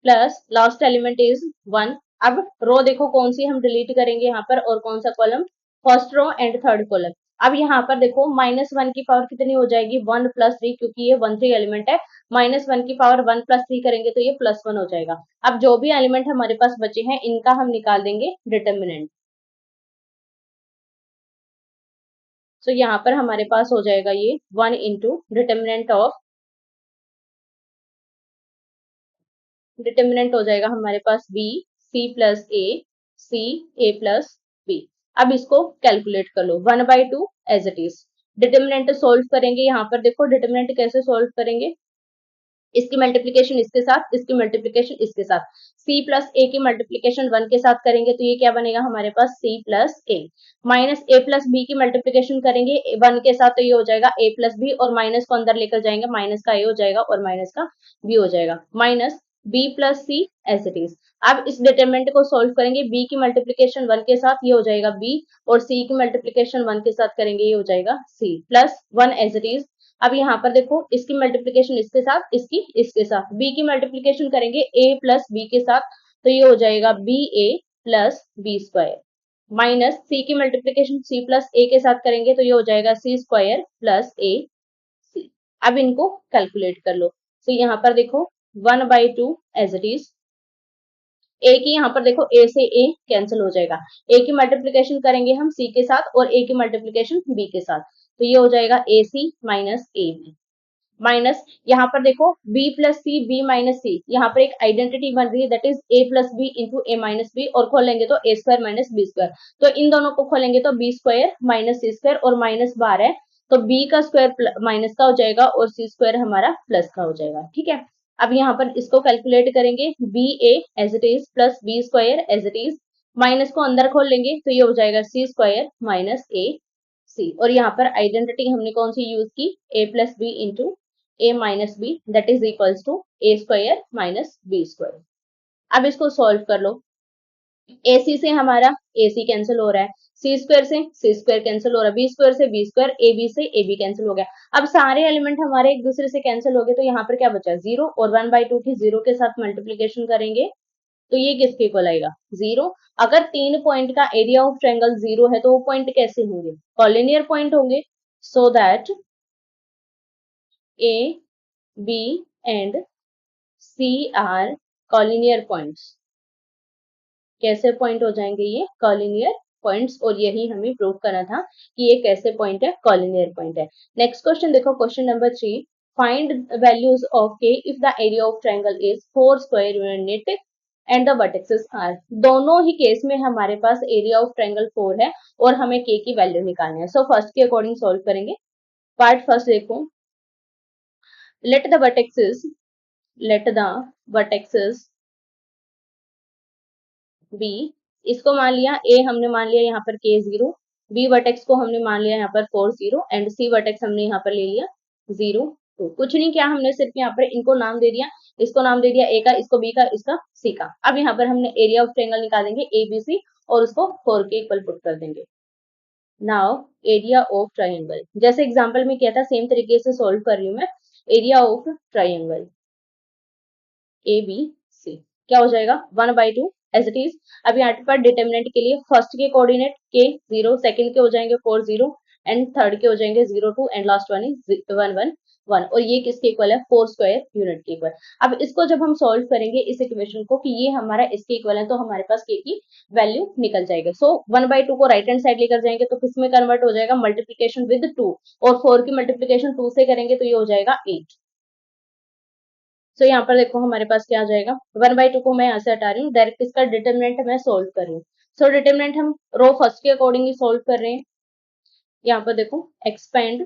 plus last element is 1। अब रो देखो कौन सी हम डिलीट करेंगे यहाँ पर, और कौन सा column, first row and third column. अब यहाँ पर देखो -1 की पावर कितनी हो जाएगी 1 + 3, क्योंकि ये 1 3 एलिमेंट है, -1 की पावर 1 + 3 करेंगे तो ये +1 हो जाएगा। अब जो भी एलिमेंट हमारे पास बचे हैं इनका हम निकाल देंगे डिटर्मिनेंट। सो यहाँ पर हमारे पास हो जाएगा ये 1 × डिटर्मिनेंट हो जाएगा हमारे पास B C + A C A + B। अब इसको कैलकुलेट कर लो 1/2 as it is. Determinant solve करेंगे, यहाँ पर देखो डिटर्मिनेंट कैसे सोल्व करेंगे, इसकी मल्टीप्लीकेशन इसके साथ, इसकी मल्टीप्लीकेशन इसके साथ, C + A की मल्टीप्लीकेशन 1 के साथ करेंगे तो ये क्या बनेगा हमारे पास C + A, minus A + B की मल्टीप्लीकेशन करेंगे 1 के साथ तो ये हो जाएगा A + B, और माइनस को अंदर लेकर जाएंगे माइनस का A हो जाएगा और माइनस का B हो जाएगा, minus B + C as it is. अब इस डिटरमिनेंट को सोल्व करेंगे, B की मल्टीप्लीकेशन 1 के साथ ये हो जाएगा B, और C की मल्टीप्लीकेशन 1 के साथ करेंगे ये हो जाएगा C + 1 एज इट इज। अब यहाँ पर देखो इसकी मल्टीप्लीकेशन इसके साथ, इसकी इसके साथ, B की मल्टीप्लीकेशन करेंगे A + B के साथ तो ये हो जाएगा BA + B², माइनस C की मल्टीप्लीकेशन C + A के साथ करेंगे तो ये हो जाएगा C² + AC। अब इनको कैलकुलेट कर लो। तो यहाँ पर देखो 1/2 एज इट इज, A की यहाँ पर देखो A से A कैंसिल हो जाएगा, A की मल्टीप्लीकेशन करेंगे हम C के साथ और A की मल्टीप्लीकेशन B के साथ तो ये हो जाएगा AC - AB, माइनस यहाँ पर देखो B + C B - C, यहाँ पर एक आइडेंटिटी बन रही है that is A + B × A - B, और खोलेंगे तो A² - B², तो इन दोनों को खोलेंगे तो B² - C² और माइनस बाहर है तो B का स्क्वायर माइनस का हो जाएगा और C² हमारा प्लस का हो जाएगा। ठीक है, अब यहाँ पर इसको कैलकुलेट करेंगे BA as it is plus B² as it is, minus को अंदर खोल लेंगे तो ये हो जाएगा C² - AC, और यहाँ पर आइडेंटिटी हमने कौन सी यूज की A + B × A - B that is equals to A² - B²। अब इसको सॉल्व कर लो, AC से हमारा AC कैंसिल हो रहा है, सी स्क्वायर से सी स्क्वायर कैंसिल हो रहा है, बी स्क्वायर से बी स्क्वायर, ए बी से ए बी कैंसिल हो गया। अब सारे एलिमेंट हमारे एक दूसरे से कैंसिल हो गए, तो यहाँ पर क्या बचा, जीरो, और 1/2 की जीरो के साथ मल्टीप्लीकेशन करेंगे तो ये किसके इक्वल आएगा, जीरो। अगर 3 पॉइंट का एरिया ऑफ ट्रायंगल जीरो है तो वो पॉइंट कैसे होंगे, कॉलिनियर पॉइंट होंगे। So that A B and C are collinear points. कैसे पॉइंट हो जाएंगे ये, कॉलिनियर पॉइंट्स, और यही हमें प्रूव करना था कि ये कैसे पॉइंट है, कॉलिनियर पॉइंट है। नेक्स्ट क्वेश्चन देखो, question number 3, find values of K if the area of triangle is 4 square unit and the vertexes are. दोनों ही केस में हमारे पास एरिया ऑफ ट्रायंगल 4 है और हमें के की वैल्यू निकालनी है। सो फर्स्ट के अकॉर्डिंग सॉल्व करेंगे। पार्ट फर्स्ट देखो, लेट द वर्टेक्सेस बी, इसको मान लिया ए, हमने मान लिया यहाँ पर के जीरो, बी वर्टेक्स को हमने मान लिया यहाँ पर 4 0 एंड सी वर्टेक्स हमने यहाँ पर ले लिया 0 2। कुछ नहीं किया, हमने सिर्फ यहाँ पर इनको नाम दे दिया, इसको नाम दे दिया ए का, इसको बी का, इसका सी का। अब यहाँ पर हमने एरिया ऑफ ट्रायंगल निकालेंगे ए बी सी और उसको 4 के इक्वल पुट कर देंगे। नाउ एरिया ऑफ ट्रायंगल, जैसे एग्जाम्पल में किया था सेम तरीके से सोल्व कर रही हूँ मैं। Area of triangle A B C क्या हो जाएगा, 1/2 एज इट इज। अब यहाँ पर डिटर्मिनेंट के लिए फर्स्ट के कोऑर्डिनेट के 0, सेकंड के हो जाएंगे 4 0 एंड थर्ड के हो जाएंगे 0 2 एंड लास्ट वन इज 1 1 1, और ये किसके इक्वल है, 4 स्क्वायर यूनिट के इक्वल। अब इसको जब हम सॉल्व करेंगे इस इक्वेशन को कि ये हमारा इसके इक्वल है, तो हमारे पास के की वैल्यू निकल जाएगा। सो 1/2 को राइट हैंड साइड लेकर जाएंगे तो किस में कन्वर्ट हो जाएगा, मल्टीप्लीकेशन विद 2, और 4 की मल्टीप्लीकेशन 2 से करेंगे तो ये हो जाएगा 8। सो यहाँ पर देखो हमारे पास क्या आ जाएगा, 1/2 को मैं यहाँ से हटा रही हूँ, डायरेक्ट इसका डिटर्मिनेंट मैं सोल्व कर रही हूँ। सो डिटर्मिनेंट हम रो फर्स्ट के अकॉर्डिंग ही सोल्व कर रहे हैं। यहाँ पर देखो expand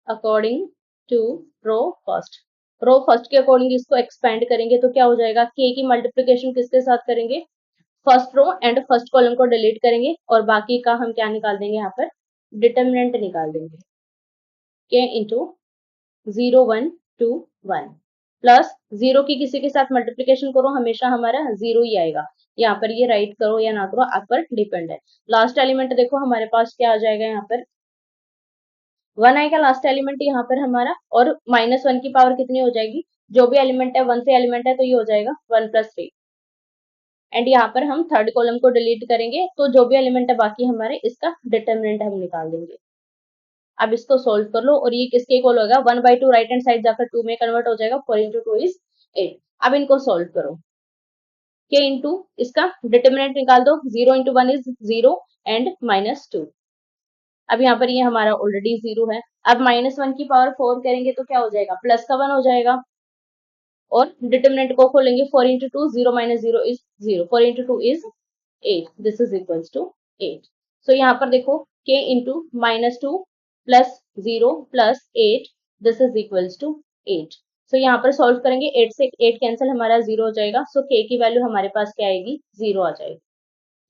according to row first, row first के अकॉर्डिंग इसको एक्सपेंड करेंगे तो क्या हो जाएगा, के की मल्टीप्लीकेशन किसके साथ करेंगे, first row and first column को डिलीट करेंगे और बाकी का हम क्या निकाल देंगे, यहाँ पर डिटर्मिनेंट निकाल देंगे, के इंटू 0 1 2 1 प्लस 0 की किसी के साथ मल्टीप्लीकेशन करो हमेशा हमारा 0 ही आएगा। यहाँ पर ये राइट करो या ना करो आप पर डिपेंड है। लास्ट एलिमेंट देखो हमारे पास क्या आ जाएगा, यहाँ पर 1 आएगा लास्ट एलिमेंट यहाँ पर हमारा, और -1 की पावर कितनी हो जाएगी, जो भी एलिमेंट है 1 से एलिमेंट है तो ये हो जाएगा 1 + 3 एंड यहाँ पर हम थर्ड कॉलम को डिलीट करेंगे तो जो भी एलिमेंट है बाकी हमारे इसका डिटर्मिनेंट हम निकाल देंगे। अब इसको सोल्व कर लो और ये किसके इक्वल होगा, 1/2 राइट हैंड साइड जाकर 2 में कन्वर्ट हो जाएगा, 4 × 2 इज 8। अब इनको सोल्व करो, के इंटू इसका डिटर्मिनेंट निकाल दो, 0 × 1 इज 0 एंड -2। अब यहाँ पर ये हमारा ऑलरेडी 0 है। अब -1 की पावर 4 करेंगे तो क्या हो जाएगा, प्लस का 1 हो जाएगा, और डिटर्मिनेंट को खोलेंगे, 4 × 2 0 - 0 is 0, 4 × 2 is 8, this is equals to 8। So यहाँ पर देखो k into -2 plus 0 plus 8, this is equals to 8। So यहाँ पर सॉल्व करेंगे, 8 से 8 कैंसिल, हमारा 0 हो जाएगा। सो k की वैल्यू हमारे पास क्या आएगी, 0 आ जाएगी,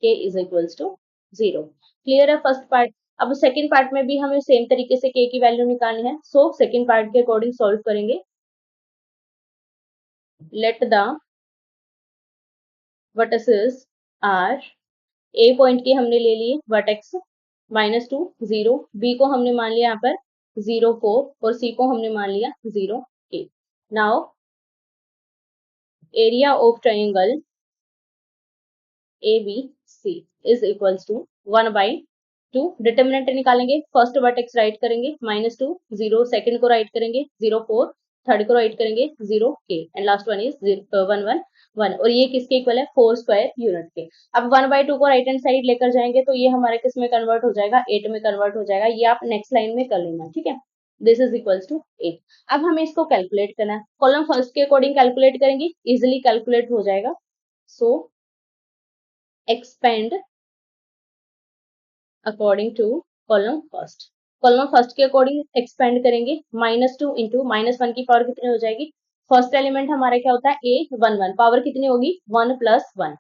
k is equals to 0। Clear है फर्स्ट पार्ट। अब सेकंड पार्ट में भी हमें सेम तरीके से k की वैल्यू निकालनी है। सो सेकंड पार्ट के अकॉर्डिंग सॉल्व करेंगे। Let the vertices are, A point की हमने ले लिए वर्टेक्स -2 0, बी को हमने मान लिया यहाँ पर 0 4 और सी को हमने मान लिया 0 8। Now area of triangle A B C is equals to 1/2। Determinant निकालेंगे, फर्स्ट वर्टेक्स राइट करेंगे -2 0, सेकंड को राइट करेंगे 0 4, थर्ड को राइट करेंगे 0 k and last one is 1 1 1, और ये किसके इक्वल है, 4 स्क्वायर यूनिट के। अब 1/2 को राइट हैंड साइड लेकर जाएंगे तो ये हमारे किस में कन्वर्ट हो जाएगा, 8 में कन्वर्ट हो जाएगा। ये आप नेक्स्ट लाइन में कर लेना, ठीक है, दिस इज इक्वल्स टू 8। अब हमें इसको कैलकुलेट करना है, कॉलम फर्स्ट के अकॉर्डिंग कैलकुलेट करेंगे, इजिली कैलकुलेट हो जाएगा। So expand according to column first, column first के अकॉर्डिंग एक्सपेंड करेंगे, -2 इंटू -1 की पावर कितनी हो जाएगी, फर्स्ट एलिमेंट हमारा क्या होता है, a 1 1, पावर कितनी होगी 1 + 1,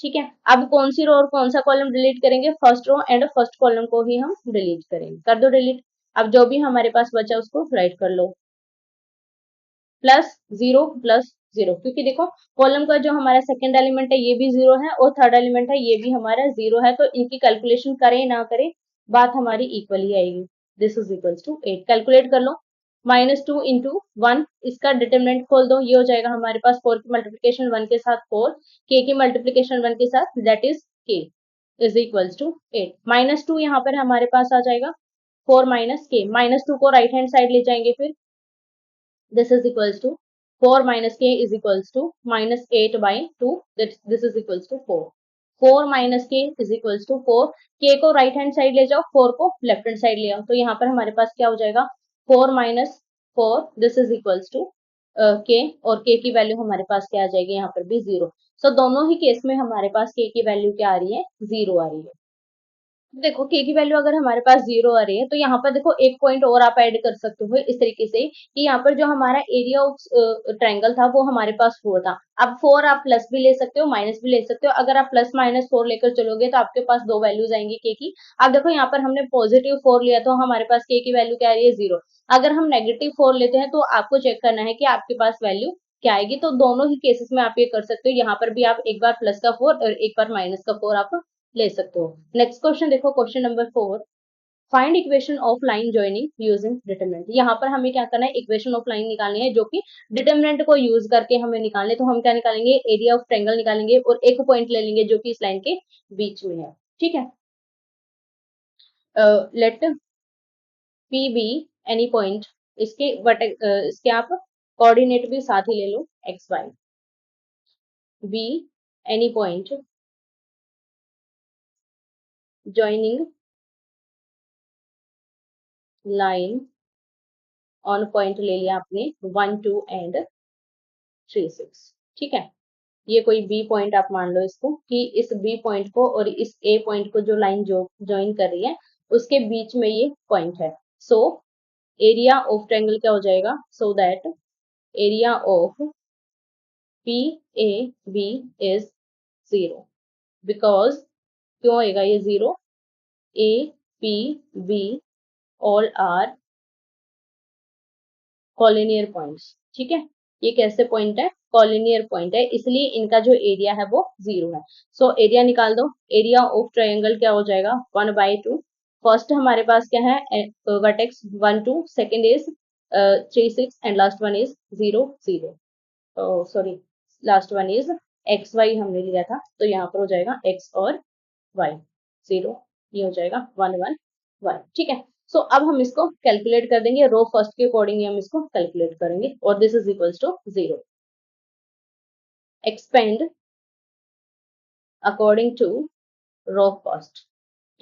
ठीक है। अब कौन सी रो और कौन सा कॉलम डिलीट करेंगे, first row and first column को ही हम डिलीट करेंगे, कर दो डिलीट। अब जो भी हमारे पास बचा उसको राइट कर लो, प्लस 0 क्योंकि देखो कॉलम का जो हमारा सेकंड एलिमेंट है ये भी 0 है और थर्ड एलिमेंट है ये भी हमारा 0 है, तो इनकी कैलकुलेशन करें ना करें बात हमारी इक्वल ही आएगी। This is equals to 8। Calculate कर लो। -2 इंटू 1, इसका डिटरमिनेंट खोल दो, ये हो जाएगा हमारे पास 4 की मल्टीप्लीकेशन 1 के साथ 4, k की मल्टीप्लीकेशन 1 के साथ that is k is equals to 8। -2 यहाँ पर हमारे पास आ जाएगा 4 माइनस k, -2 को राइट हैंड साइड ले जाएंगे, फिर this is equals to 4 minus k is equals to -8 by 2, that this is equals to 4। 4 minus k is equals to 4, k को राइट हैंड साइड ले जाओ, 4 को लेफ्ट हैंड साइड ले आओ, तो यहाँ पर हमारे पास क्या हो जाएगा 4 minus 4, this is equals to k, और k की वैल्यू हमारे पास क्या आ जाएगी यहाँ पर भी 0। सो दोनों ही केस में हमारे पास k की वैल्यू क्या आ रही है 0 आ रही है। देखो k की वैल्यू अगर हमारे पास 0 आ रही है तो यहाँ पर देखो एक पॉइंट और आप ऐड कर सकते हो इस तरीके से कि यहाँ पर जो हमारा एरिया ऑफ ट्रायंगल था वो हमारे पास 4 था। अब 4 आप प्लस भी ले सकते हो माइनस भी ले सकते हो, अगर आप प्लस माइनस 4 लेकर चलोगे तो आपके पास दो वैल्यूज आएंगी k की। अब देखो यहाँ पर हमने पॉजिटिव 4 लिया तो हमारे पास k की वैल्यू क्या आ रही है 0। अगर हम नेगेटिव 4 लेते हैं तो आपको चेक करना है कि आपके पास वैल्यू क्या आएगी, तो दोनों ही केसेस में आप ये कर सकते हो, यहाँ पर भी आप एक बार प्लस का 4 और एक बार माइनस का 4 आप ले सकते हो। नेक्स्ट क्वेश्चन देखो, question number 4, find equation of line joining using determinant. यहाँ पर हमें क्या करना है इक्वेशन ऑफ लाइन निकालनी है जो कि डिटरमिनेंट को यूज करके हमें निकालने, तो हम क्या निकालेंगे एरिया ऑफ ट्रायंगल निकालेंगे और एक पॉइंट ले लेंगे जो कि इस लाइन के बीच में है। ठीक है, let P be any point, इसके आप कोऑर्डिनेट भी साथ ही ले लो X Y, be any point joining line on point ले लिया आपने 1 2 एंड 3 6। ठीक है, ये कोई बी पॉइंट आप मान लो इसको कि इस बी पॉइंट को और इस ए पॉइंट को जो लाइन जो ज्वाइन कर रही है उसके बीच में ये पॉइंट है। सो एरिया ऑफ ट्रायंगल क्या हो जाएगा, so that area of P A B is 0, because क्यों होएगा ये 0, A P B all are collinear points. ठीक है, ये कैसे पॉइंट है कॉलिनियर पॉइंट है, इसलिए इनका जो एरिया है वो 0 है। सो एरिया निकाल दो, एरिया ऑफ ट्रायंगल क्या हो जाएगा 1/2। फर्स्ट हमारे पास क्या है vertex 1 2, second is 3 6 and last one is 0 0, sorry last one is X Y हमने लिया था, तो यहाँ पर हो जाएगा एक्स और वाई 0, ये हो जाएगा 1 1 1। ठीक है, सो अब हम इसको कैलकुलेट कर देंगे, रो फर्स्ट के अकॉर्डिंग हम इसको कैलकुलेट करेंगे और this is equals to 0। Expand according to row first.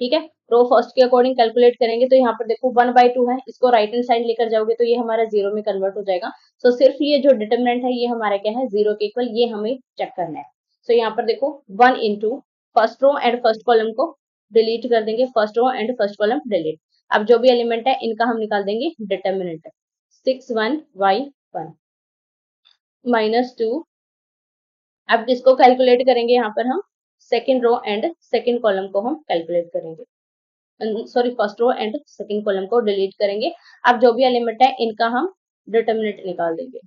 ठीक है, रो फर्स्ट के अकॉर्डिंग कैलकुलेट करेंगे तो यहाँ पर देखो 1/2 है, इसको राइट हैंड साइड लेकर जाओगे तो ये हमारा 0 में कन्वर्ट हो जाएगा। सो सिर्फ ये जो डिटरमिनेंट है ये हमारा क्या है 0 के इक्वल, ये हमें चेक करना है। सो यहाँ पर देखो 1 into first row and first column को डिलीट कर देंगे, first row and first column delete. अब जो भी एलिमेंट है इनका हम निकाल देंगे डिटरमिनेंट, 6 1 y 1 -2। अब इसको कैलकुलेट करेंगे, यहाँ पर हम second row and second column को हम कैलकुलेट करेंगे, sorry first row and second column को डिलीट करेंगे। अब जो भी एलिमेंट है इनका हम डिटरमिनेंट निकाल देंगे,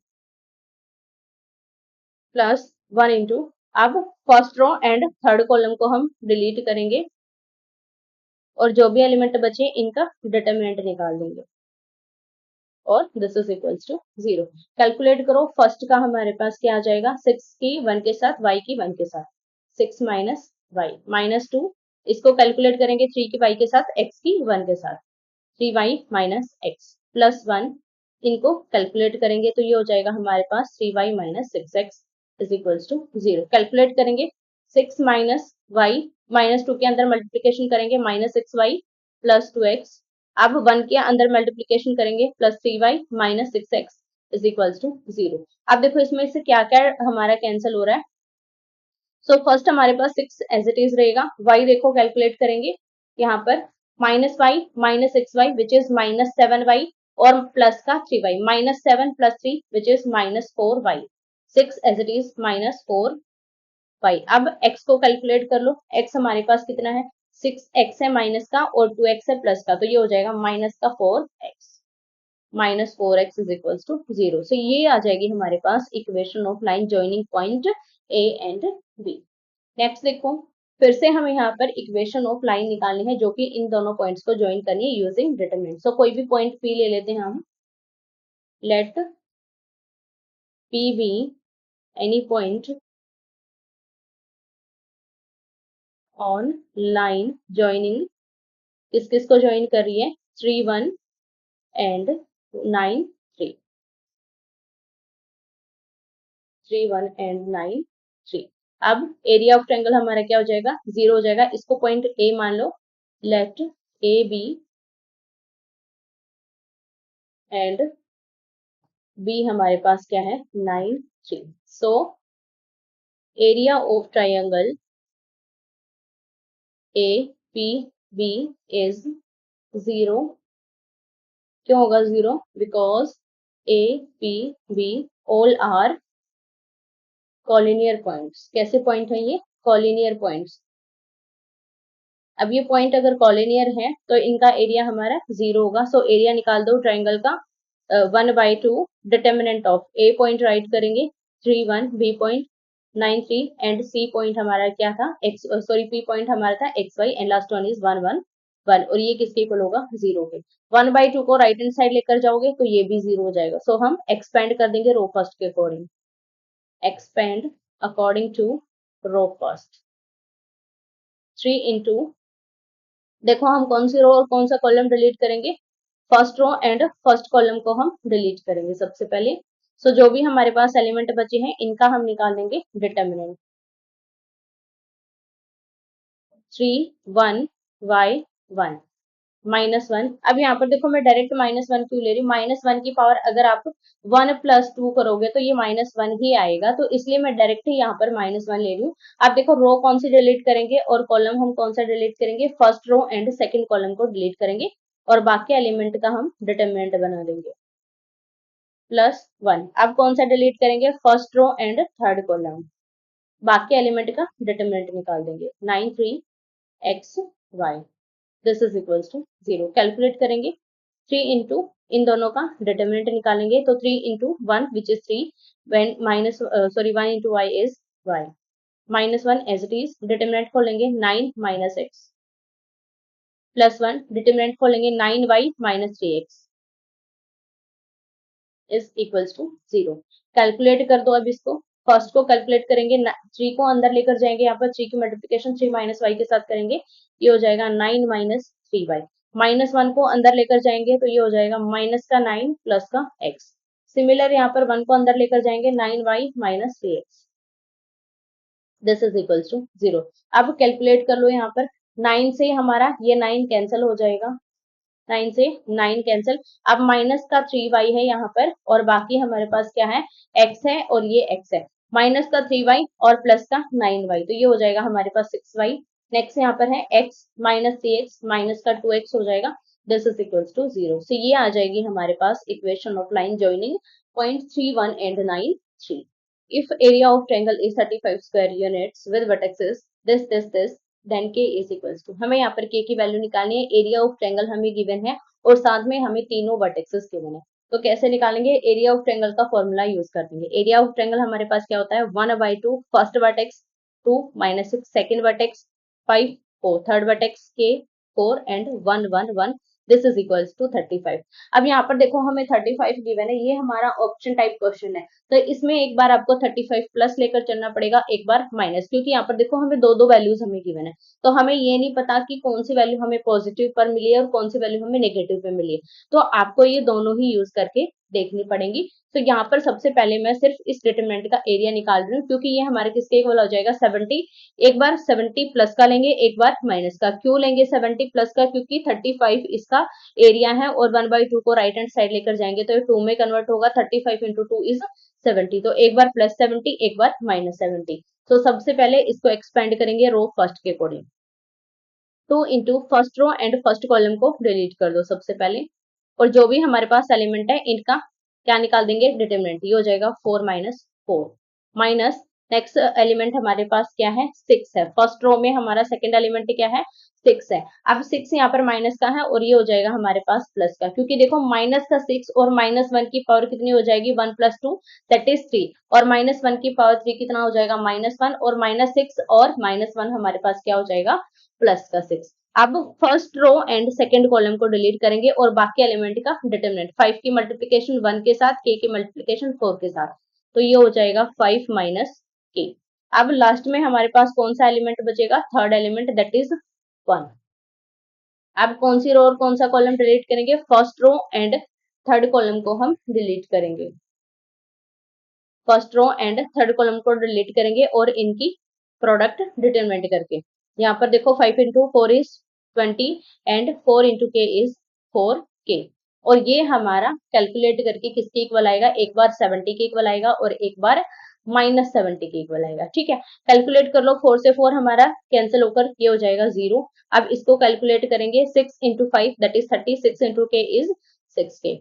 +1 इंटू, अब first row and third column को हम डिलीट करेंगे और जो भी एलिमेंट बचे इनका डिटरमिनेंट निकाल देंगे और this is equals to 0। Calculate करो, फर्स्ट का हमारे पास क्या आ जाएगा 6 की 1 के साथ y की 1 के साथ, 6 माइनस y -2, इसको कैलकुलेट करेंगे 3 की y के साथ x की 1 के साथ, 3y माइनस x +1, इनको कैलकुलेट करेंगे तो ये हो जाएगा हमारे पास 3y minus 6x is equals to 0। Calculate करेंगे 6 माइनस y -2 के अंदर मल्टीप्लीकेशन करेंगे -6y +2x, अब 1 के अंदर मल्टीप्लीकेशन करेंगे +3y minus 6x is equals to 0। अब देखो इसमें से क्या क्या हमारा कैंसिल हो रहा है। सो फर्स्ट हमारे पास 6 एज इट इज रहेगा, y देखो कैलकुलेट करेंगे यहाँ पर -y minus 6y which is -7y और प्लस का 3y, -7 + 3 which is -4y, 6 as it is -4y। अब x को कैलकुलेट कर लो, x हमारे पास कितना है 6x है माइनस का और 2x है प्लस का, तो ये हो जाएगा -4x -4x is equals to 0। So ये आ जाएगी हमारे पास equation of line joining point A and B. Next देखो, फिर से हमें यहाँ पर इक्वेशन ऑफ लाइन निकालनी है जो कि इन दोनों पॉइंट्स को ज्वाइन करनी है यूजिंग डिटरमिनेंट। सो कोई भी पॉइंट पी ले लेते हैं हम। Let P be any point on line joining, किस किस को ज्वाइन कर रही है, 3 1 एंड 9 3, 3 1 एंड 9 3। अब एरिया ऑफ ट्रायंगल हमारा क्या हो जाएगा, 0 हो जाएगा। इसको पॉइंट ए मान लो। Let A B and B हमारे पास क्या है, 9 3। So area of triangle A P B is 0। क्यों होगा 0? Because A P B all are collinear points. कैसे पॉइंट है ये, कॉलिनियर पॉइंट्स। अब ये पॉइंट अगर कॉलिनियर है तो इनका एरिया हमारा 0 होगा। सो एरिया निकाल दो ट्राइंगल का 1/2 determinant of A point write करेंगे 3 1, B point 9 3 and C point हमारा क्या था, एक्स सॉरी पी पॉइंट हमारा था X Y and last one is 1 1 1 और ये किसके इक्वल होगा, 0 के। 1/2 को राइट हैंड साइड लेकर जाओगे तो ये भी 0 हो जाएगा। सो हम एक्सपेंड कर देंगे रो फर्स्ट के according. Expand according to row first. 3 into, देखो हम कौन सी रो और कौन सा कॉलम डिलीट करेंगे, first row and first column को हम डिलीट करेंगे सबसे पहले। सो जो भी हमारे पास एलिमेंट बचे हैं इनका हम निकाल देंगे डिटर्मिनेंट। 3 1 y 1 -1। अब यहाँ पर देखो मैं डायरेक्ट -1 क्यों ले रही हूँ, -1 की पावर अगर आप 1 + 2 करोगे तो ये -1 ही आएगा, तो इसलिए मैं डायरेक्ट ही यहाँ पर -1 ले रही हूँ। अब देखो रो कौन सी डिलीट करेंगे और कॉलम हम कौन सा डिलीट करेंगे, first row and second column को डिलीट करेंगे और बाकी एलिमेंट का हम डिटर्मिनेंट बना देंगे +1। अब कौन सा डिलीट करेंगे, first row and third column, बाकी एलिमेंट का डिटर्मिनेंट निकाल देंगे 9 3 x y this is equals to 0। Calculate करेंगे 3 इंटू इन दोनों का डिटर्मिनेंट निकालेंगे तो 3 into 1 which is 3 when minus sorry 1 into y is y -1 as it is. Determinant खोलेंगे 9 माइनस x +1, डिटर्मिनेंट खोलेंगे 9y minus 3x is equals to 0। Calculate कर दो अब इसको। फर्स्ट को कैलकुलेट करेंगे, 3 को अंदर लेकर जाएंगे, यहाँ पर 3 की मल्टीप्लीकेशन 3 माइनस वाई के साथ करेंगे, ये हो जाएगा 9 माइनस 3y। -1 को अंदर लेकर जाएंगे तो ये हो जाएगा माइनस का 9 प्लस का x। सिमिलर यहाँ पर 1 को अंदर लेकर जाएंगे 9y minus 3x this is equals to 0। अब कैलकुलेट कर लो यहाँ पर, 9 से हमारा ये 9 कैंसिल हो जाएगा, 9 से 9 कैंसिल। अब माइनस का 3y है यहाँ पर और बाकी हमारे पास क्या है, x है और ये x है। माइनस का 3y और प्लस का 9y तो ये हो जाएगा हमारे पास 6y। नेक्स्ट यहाँ पर है x माइनस 3x माइनस का 2x हो जाएगा this is equals to 0। So ये आ जाएगी हमारे पास equation of line joining point 3 1 and 9 3। If area of triangle is 35 square units with vertices this then k is equals to, हमें यहाँ पर k की वैल्यू निकालनी है। एरिया ऑफ ट्रायंगल हमें गिवन है और साथ में हमें तीनों वर्टेक्सेस गिवन है, तो कैसे निकालेंगे, एरिया ऑफ ट्रायंगल का फॉर्मूला यूज कर देंगे। एरिया ऑफ ट्रायंगल हमारे पास क्या होता है, 1/2 first vertex, 2 -6 second vertex, 5 4 third vertex, k 4 and 1 1 1 this is equals to 35। अब यहाँ पर देखो हमें 35 गिवन है, ये हमारा ऑप्शन टाइप क्वेश्चन है, तो इसमें एक बार आपको 35 प्लस लेकर चलना पड़ेगा, एक बार माइनस, क्योंकि यहाँ पर देखो हमें दो वैल्यूज हमें गिवन है, तो हमें ये नहीं पता कि कौन सी वैल्यू हमें पॉजिटिव पर मिली है और कौन सी वैल्यू हमें नेगेटिव पे मिली है, तो आपको ये दोनों ही यूज करके देखनी पड़ेंगी। तो यहाँ पर सबसे पहले मैं सिर्फ इस डिटरमिनेंट का एरिया निकाल रही हूँ क्योंकि ये हमारे किसके इक्वल हो जाएगा, 70। एक बार 70 प्लस का लेंगे, एक बार माइनस का। क्यों लेंगे 70 प्लस का, क्योंकि 35 इसका एरिया है और 1/2 को राइट हैंड साइड लेकर जाएंगे तो ये 2 में कन्वर्ट होगा, 35 इंटू 2 इज 70। तो एक बार +70 एक बार -70। तो सबसे पहले इसको एक्सपेंड करेंगे रो फर्स्ट के according. 2 into first row and first column को डिलीट कर दो सबसे पहले और जो भी हमारे पास एलिमेंट है इनका क्या निकाल देंगे, डिटरमिनेंट। ये हो जाएगा 4 - 4 माइनस नेक्स्ट एलिमेंट हमारे पास क्या है, 6 है। फर्स्ट रो में हमारा सेकंड एलिमेंट क्या है, 6 है। अब 6 यहाँ पर माइनस का है और ये हो जाएगा हमारे पास प्लस का, क्योंकि देखो माइनस का 6 और -1 की पावर कितनी हो जाएगी, 1 + 2 दैट इज 3, और -1 की पावर 3 कितना हो जाएगा, -1, और -6 और -1 हमारे पास क्या हो जाएगा, प्लस का 6। अब first row and second column को डिलीट करेंगे और बाकी एलिमेंट का डिटरमिनेंट, 5 की मल्टीप्लीकेशन 1 के साथ, k की मल्टीप्लीकेशन 4 के साथ, तो ये हो जाएगा 5 माइनस k। अब लास्ट में हमारे पास कौन सा एलिमेंट बचेगा, थर्ड एलिमेंट दैट इज 1। अब कौन सी रो और कौन सा कॉलम डिलीट करेंगे, first row and third column को हम डिलीट करेंगे। First row and third column को डिलीट करेंगे और इनकी प्रोडक्ट डिटरमिनेंट करके, यहाँ पर देखो 5 × 4 is 20 and 4 × k is 4k, और ये हमारा कैलकुलेट करके किसके इक्वल आएगा, एक बार 70 के इक्वल आएगा और एक बार -70 के इक्वल आएगा। ठीक है, कैलकुलेट कर लो, 4 से 4 हमारा कैंसिल होकर ये हो जाएगा 0। अब इसको कैलकुलेट करेंगे, 6 × 5 that is 30, 6 × k is 6k,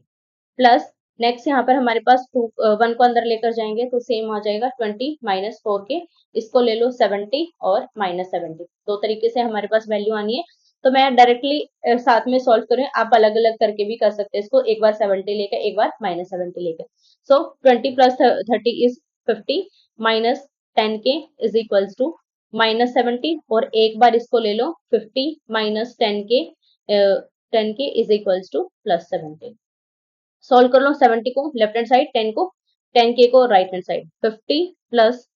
plus next यहाँ पर हमारे पास 1 को अंदर लेकर जाएंगे तो सेम आ जाएगा 20 - 4k, इसको ले लो 70 और -70, दो तरीके से हमारे पास वैल्यू आनी है। तो मैं डायरेक्टली साथ में सॉल्व करूँ, आप अलग अलग करके भी कर सकते हैं इसको, एक बार 70 लेकर एक बार -70 लेकर। So 20 + 30 is 50, -10k is equals to -70, और एक बार इसको ले लो 50 - 10k is equals to +70। Solve कर लो, 70 को लेफ्ट हैंड साइड, 10k को right hand side, 50 +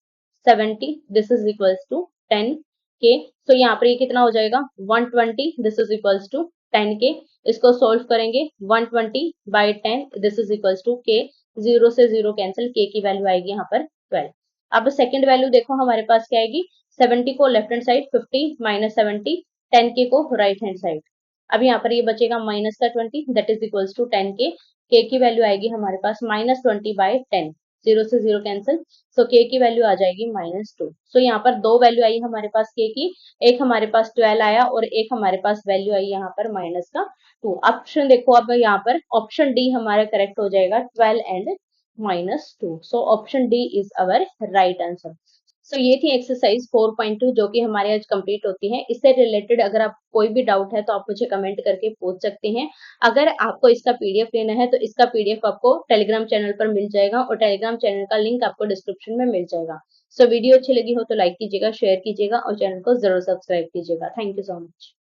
70 this is equals to 10k। So यहाँ पर ये कितना हो जाएगा, 120 this is equals to 10k। इसको सॉल्व करेंगे, 120/10 this is equals to k, 0 से 0 कैंसिल, k की वैल्यू आएगी यहाँ पर 12। अब सेकंड वैल्यू देखो हमारे पास क्या आएगी, 70 को लेफ्ट हैंड साइड, 50 - 70, 10k को राइट हैंड साइड। अब यहाँ पर ये बचेगा माइनस का 20 that is equals to 10k, k की वैल्यू आएगी हमारे पास -20/10, 0 से 0 कैंसिल, सो k की वैल्यू आ जाएगी -2। सो यहाँ पर दो वैल्यू आई हमारे पास k की, एक हमारे पास 12 आया और एक हमारे पास वैल्यू आई यहाँ पर -2। ऑप्शन देखो, अब यहाँ पर ऑप्शन डी हमारा करेक्ट हो जाएगा, 12 and -2। So option D is our right answer. So ये थी एक्सरसाइज 4.2 जो कि हमारे आज कंप्लीट होती है। इससे रिलेटेड अगर आप कोई भी डाउट है तो आप मुझे कमेंट करके पूछ सकते हैं। अगर आपको इसका पीडीएफ लेना है तो इसका पीडीएफ आपको टेलीग्राम चैनल पर मिल जाएगा और टेलीग्राम चैनल का लिंक आपको डिस्क्रिप्शन में मिल जाएगा। सो वीडियो अच्छी लगी हो तो लाइक कीजिएगा, शेयर कीजिएगा और चैनल को जरूर सब्सक्राइब कीजिएगा। Thank you so much.